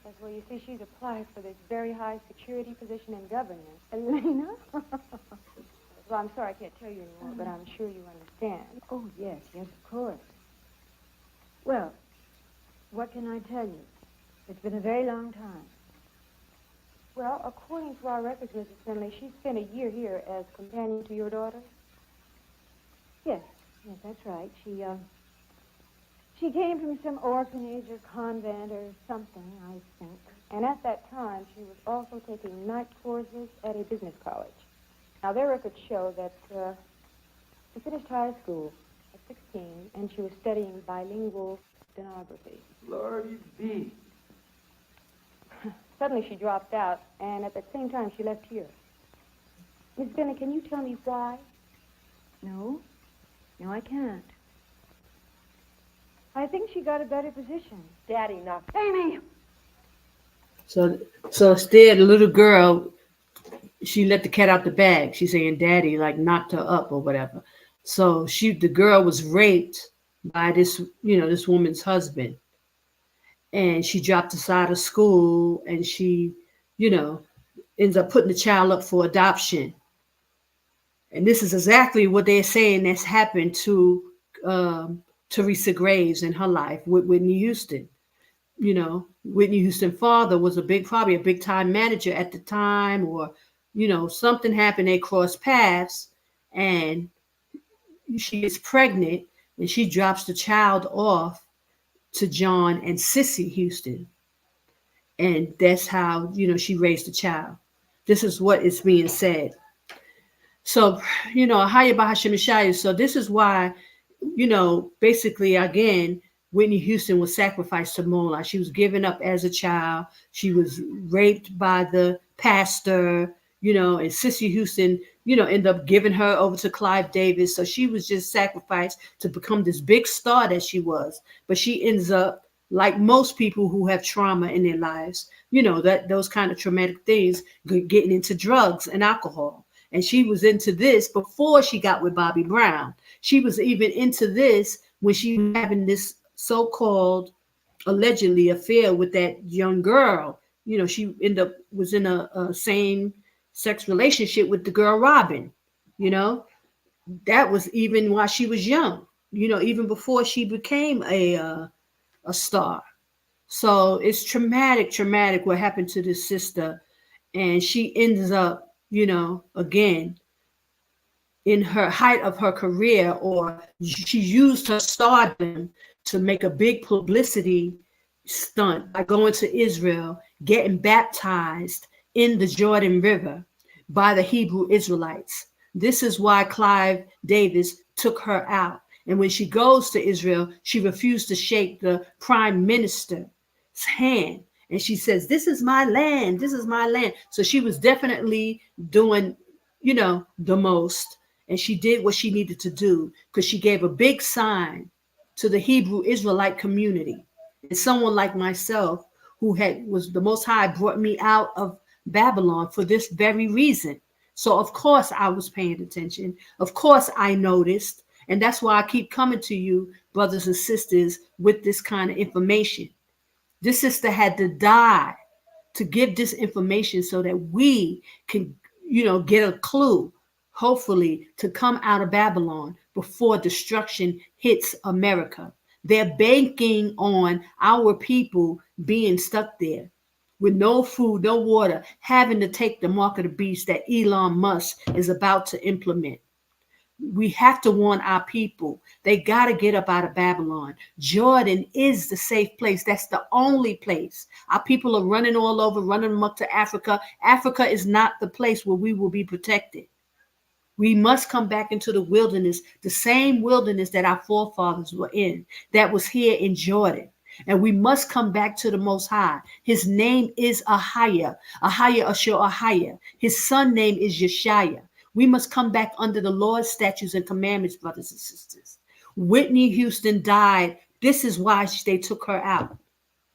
Yes, well, you see, she's applied for this very high security position in government. Helena? Well, I'm sorry I can't tell you anymore, but I'm sure you understand. Oh, yes, of course. Well, what can I tell you? It's been a very long time. Well, according to our records, Mrs. Finley, she spent a year here as companion to your daughter. Yes, that's right. She came from some orphanage or convent or something, I think. And at that time, she was also taking night courses at a business college. Now, their records show that she finished high school at 16, and she was studying bilingual stenography. Lordy be. Suddenly, she dropped out, and at the same time, she left here. Miss Finley, can you tell me why? No, I can't. I think she got a better position. Daddy knocked. Amy! So instead, the little girl, she let the cat out the bag. She's saying daddy like knocked her up or whatever. So the girl was raped by this woman's husband. And she dropped us out of school, and she, ends up putting the child up for adoption. And this is exactly what they're saying that's happened to Teresa Graves in her life with Whitney Houston. Whitney Houston's father was probably a big time manager at the time, or, something happened, they crossed paths, and she is pregnant, and she drops the child off to John and Sissy Houston. And that's how, she raised the child. This is what is being said. So, AHAYAH. So this is why, basically, again, Whitney Houston was sacrificed to Moonlight. She was given up as a child. She was raped by the pastor, and Sissy Houston, ended up giving her over to Clive Davis. So she was just sacrificed to become this big star that she was. But she ends up, like most people who have trauma in their lives, that those kind of traumatic things, getting into drugs and alcohol. And she was into this before she got with Bobby Brown. She was even into this when she was having this so-called allegedly affair with that young girl. She was in a same-sex relationship with the girl Robin. That was even while she was young. Even before she became a star. So it's traumatic what happened to this sister, and she ends up, again, in her height of her career, or she used her stardom to make a big publicity stunt by going to Israel, getting baptized in the Jordan River by the Hebrew Israelites. This is why Clive Davis took her out. And when she goes to Israel, she refused to shake the prime minister's hand. And she says, this is my land. This is my land. So she was definitely doing, the most. And she did what she needed to do because she gave a big sign to the Hebrew Israelite community. And someone like myself who was the Most High brought me out of Babylon for this very reason. So of course I was paying attention. Of course I noticed. And that's why I keep coming to you, brothers and sisters, with this kind of information. This sister had to die to give this information so that we can, get a clue, hopefully, to come out of Babylon before destruction hits America. They're banking on our people being stuck there with no food, no water, having to take the mark of the beast that Elon Musk is about to implement. We have to warn our people. They got to get up out of Babylon. Jordan is the safe place. That's the only place. Our people are running all over, running them up to Africa. Africa is not the place where we will be protected. We must come back into the wilderness, the same wilderness that our forefathers were in, that was here in Jordan. And we must come back to the Most High. His name is AHAYAH. AHAYAH Ashur AHAYAH. His son name is Yashaya. We must come back under the Lord's statutes and commandments, brothers and sisters. Whitney Houston died. This is why they took her out,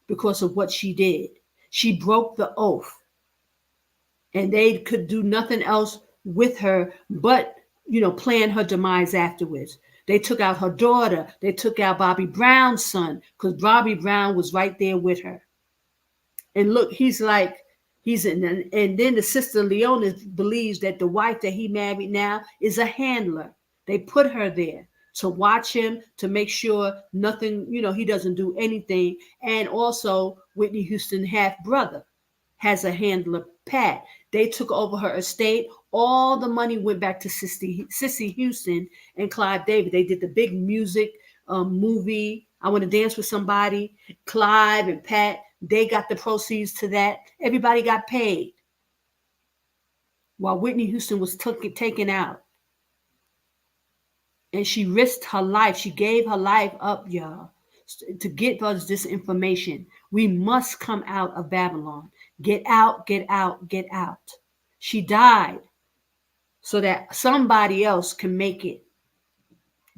because of what she did. She broke the oath. And they could do nothing else with her but, plan her demise afterwards. They took out her daughter. They took out Bobby Brown's son, because Bobby Brown was right there with her. And look, he's in, and then the sister Leona believes that the wife that he married now is a handler. They put her there to watch him, to make sure nothing, he doesn't do anything. And also Whitney Houston half brother has a handler, Pat. They took over her estate. All the money went back to Sissy Houston and Clive David. They did the big music movie, I Want to Dance with Somebody. Clive and Pat, they got the proceeds to that. Everybody got paid while Whitney Houston was taken out. And she risked her life. She gave her life up, y'all, to get us this information. We must come out of Babylon. Get out, get out, get out. She died so that somebody else can make it.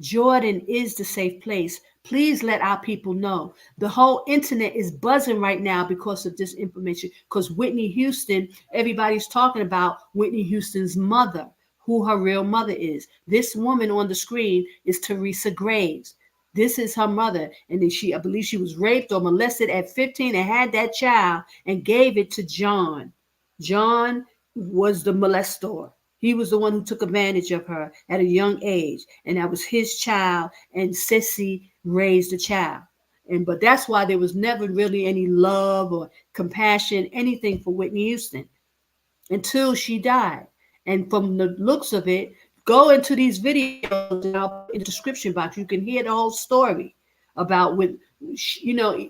Jordan is the safe place. Please let our people know. The whole internet is buzzing right now because of this information. Because Whitney Houston, everybody's talking about Whitney Houston's mother, who her real mother is. This woman on the screen is Teresa Graves. This is her mother. And then I believe she was raped or molested at 15 and had that child and gave it to John. John was the molestor. He was the one who took advantage of her at a young age. And that was his child. And Sissy raised the child. But that's why there was never really any love or compassion, anything for Whitney Houston until she died. And from the looks of it, go into these videos and I'll put in the description box. You can hear the whole story about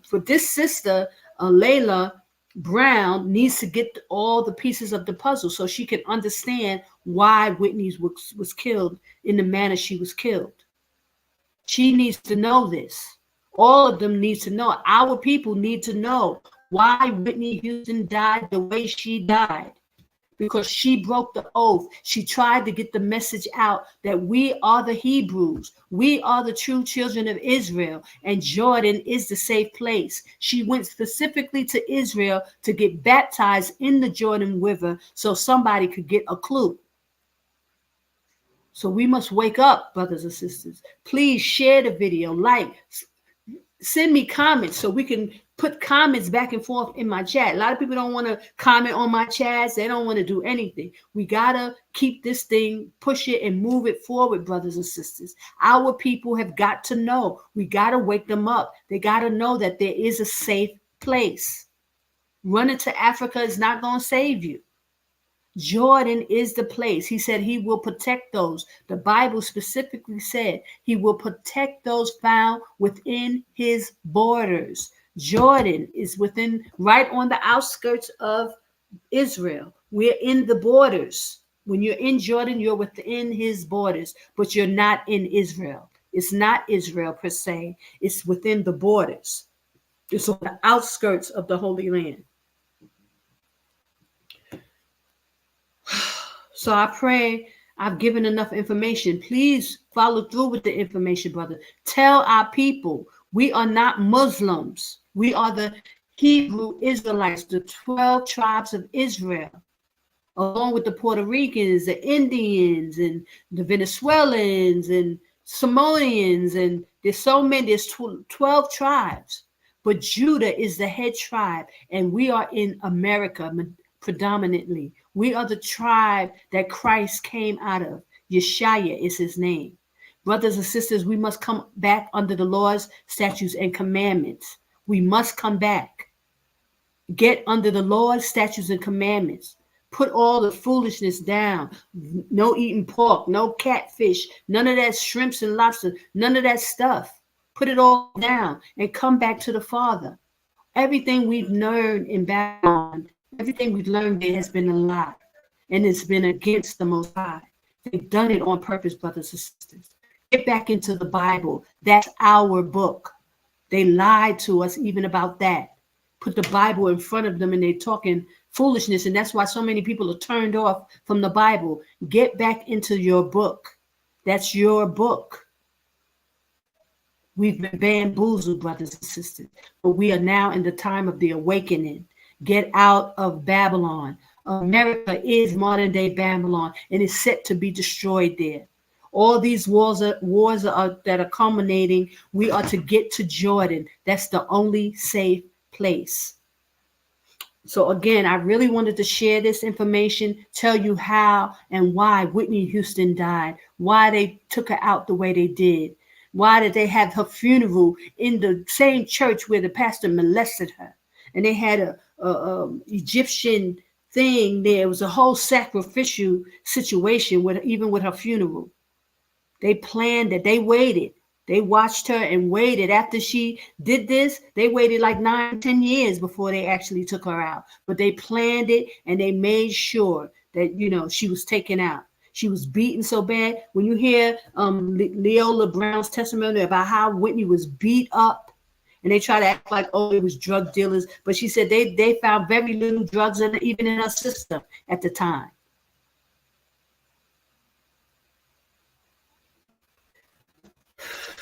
for this sister, Layla Brown needs to get all the pieces of the puzzle so she can understand why Whitney was killed in the manner she was killed. She needs to know this. All of them need to know. Our people need to know why Whitney Houston died the way she died. Because she broke the oath. She tried to get the message out that we are the Hebrews. We are the true children of Israel. And Jordan is the safe place. She went specifically to Israel to get baptized in the Jordan River so somebody could get a clue. So we must wake up, brothers and sisters. Please share the video, send me comments so we can put comments back and forth in my chat. A lot of people don't want to comment on my chats. They don't want to do anything. We got to keep this thing, push it and move it forward, brothers and sisters. Our people have got to know. We got to wake them up. They got to know that there is a safe place. Running to Africa is not going to save you. Jordan is the place. He said he will protect those. The Bible specifically said he will protect those found within his borders. Jordan is right on the outskirts of Israel. We're in the borders. When you're in Jordan, you're within his borders, but you're not in Israel. It's not Israel per se. It's within the borders. It's on the outskirts of the Holy Land. So I pray I've given enough information. Please follow through with the information, brother. Tell our people we are not Muslims. We are the Hebrew Israelites, the 12 tribes of Israel, along with the Puerto Ricans, the Indians, and the Venezuelans, and Samoans, and there's so many, there's 12 tribes. But Judah is the head tribe, and we are in America predominantly. We are the tribe that Christ came out of. Yashaya is his name. Brothers and sisters, we must come back under the laws, statutes, and commandments. We must come back. Get under the laws, statutes, and commandments. Put all the foolishness down. No eating pork, no catfish, none of that shrimps and lobster, none of that stuff. Put it all down and come back to the Father. Everything we've learned in Babylon, everything we've learned there has been a lie. And it's been against the Most High. They've done it on purpose, brothers and sisters. Get back into the Bible. That's our book. They lied to us even about that. Put the Bible in front of them and they're talking foolishness. And that's why so many people are turned off from the Bible. Get back into your book. That's your book. We've been bamboozled, brothers and sisters. But we are now in the time of the awakening. Get out of Babylon. America is modern day Babylon and is set to be destroyed there. All these wars that are culminating. We are to get to Jordan. That's the only safe place. So again, I really wanted to share this information, tell you how and why Whitney Houston died, why they took her out the way they did. Why did they have her funeral in the same church where the pastor molested her? And they had a Egyptian thing there. It was a whole sacrificial situation even with her funeral. They planned it. They waited. They watched her and waited. After she did this, they waited like 9-10 years before they actually took her out. But they planned it and they made sure that, she was taken out. She was beaten so bad. When you hear Leola Brown's testimony about how Whitney was beat up, and they try to act like, oh, it was drug dealers, but she said they found very little drugs even in her system at the time.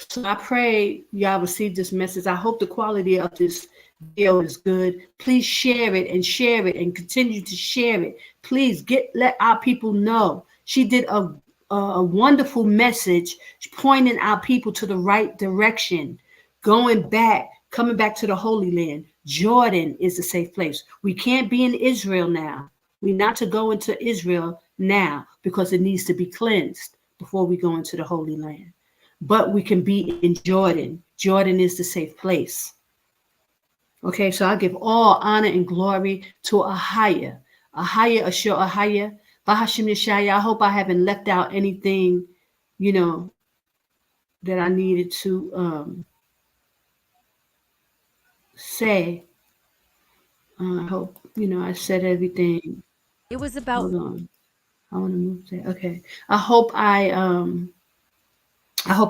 So I pray y'all receive this message. I hope the quality of this video is good. Please share it and continue to share it. Please let our people know. She did a wonderful message pointing our people to the right direction, coming back to the Holy Land. Jordan is a safe place. We can't be in Israel now. We're not to go into Israel now because it needs to be cleansed before we go into the Holy Land. But we can be in Jordan. Jordan is the safe place. Okay, so I give all honor and glory to AHAYAH. AHAYAH, Ashur AHAYAH. Bahashim Yashaya. I hope I haven't left out anything, that I needed to say. I hope, I said everything. It was about. Hold on. I want to move there. Okay. I hope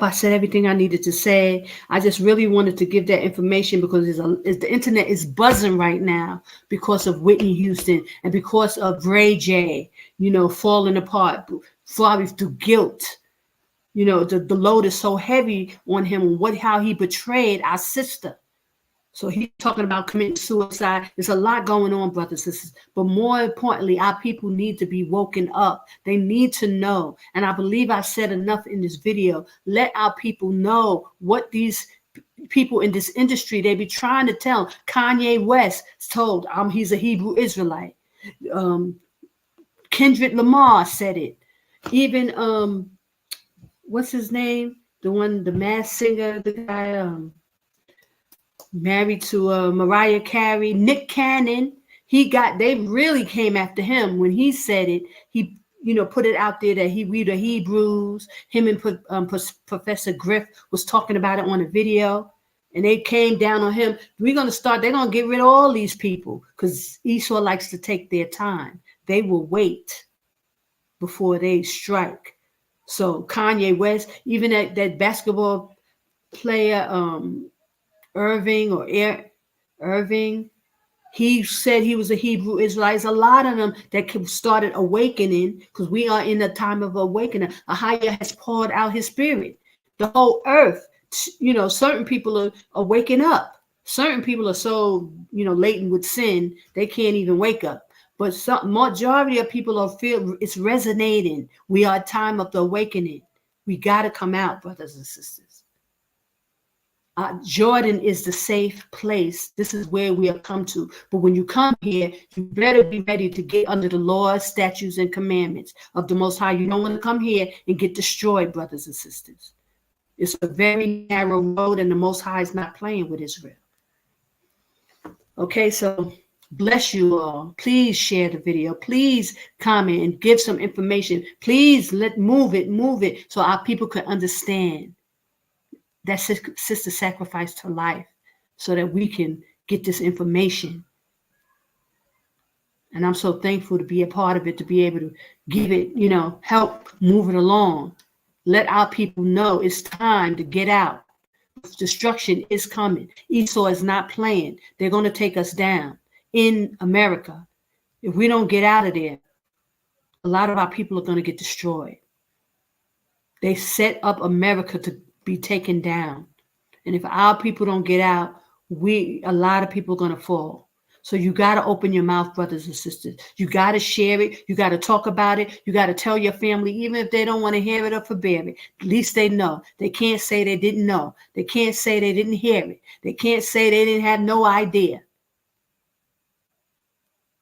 I said everything I needed to say. I just really wanted to give that information because the internet is buzzing right now because of Whitney Houston and because of Ray J, falling apart, probably through guilt. The load is so heavy on him, how he betrayed our sister. So he's talking about committing suicide. There's a lot going on, brothers and sisters. But more importantly, our people need to be woken up. They need to know. And I believe I said enough in this video. Let our people know what these people in this industry, they be trying to tell. Kanye West told he's a Hebrew Israelite. Kendrick Lamar said it. Even, what's his name? The masked singer, the guy, married to Mariah Carey, Nick Cannon. They really came after him when he said it. He, put it out there that we the Hebrews. Him and Professor Griff was talking about it on a video, and they came down on him. They're gonna get rid of all these people because Esau likes to take their time. They will wait before they strike. So Kanye West, even that basketball player, Irving or Irving. He said he was a Hebrew Israelite. There's a lot of them that started awakening because we are in a time of awakening. AHAYAH has poured out his spirit. The whole earth, certain people are waking up. Certain people are so, laden with sin, they can't even wake up. But some majority of people are feel it's resonating. We are a time of the awakening. We got to come out, brothers and sisters. Jordan is the safe place. This is where we have come to. But when you come here, you better be ready to get under the laws, statutes, and commandments of the Most High. You don't want to come here and get destroyed, brothers and sisters. It's a very narrow road, and the Most High is not playing with Israel. Okay, so bless you all. Please share the video. Please comment and give some information. Please move it so our people can understand that sister sacrificed her life so that we can get this information. And I'm so thankful to be a part of it, to be able to give it, help move it along. Let our people know it's time to get out. Destruction is coming. Esau is not playing. They're going to take us down in America. If we don't get out of there, a lot of our people are going to get destroyed. They set up America to be taken down. And if our people don't get out, a lot of people are going to fall. So you got to open your mouth, brothers and sisters. You got to share it. You got to talk about it. You got to tell your family, even if they don't want to hear it or forbear it. At least they know. They can't say they didn't know. They can't say they didn't hear it. They can't say they didn't have no idea.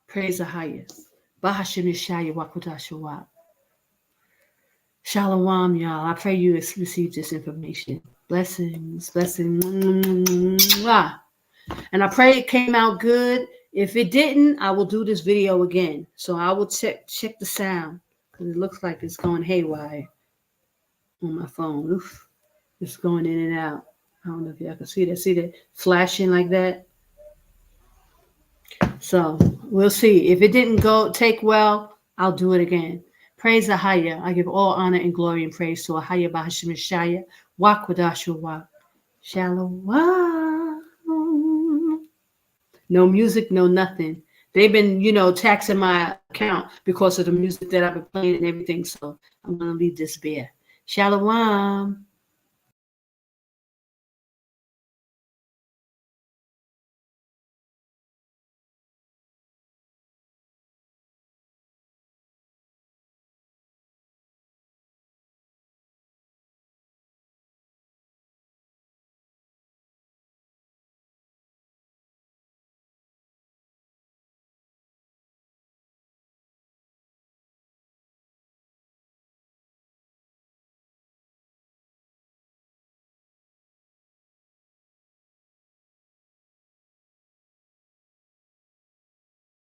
Praise AHAYAH. Bahashim Yashaya Wakudashawak. Shalom, y'all. I pray you receive this information. Blessings. And I pray it came out good. If it didn't, I will do this video again. So I will check the sound because it looks like it's going haywire on my phone. Oof. It's going in and out. I don't know if y'all can see that. See that flashing like that? So we'll see. If it didn't take well, I'll do it again. Praise AHAYAH. I give all honor and glory and praise to AHAYAH Bahashim Yashaya. Wak Qadash Wak. Shalom. No music, no nothing. They've been, taxing my account because of the music that I've been playing and everything. So I'm going to leave this bare. Shalom.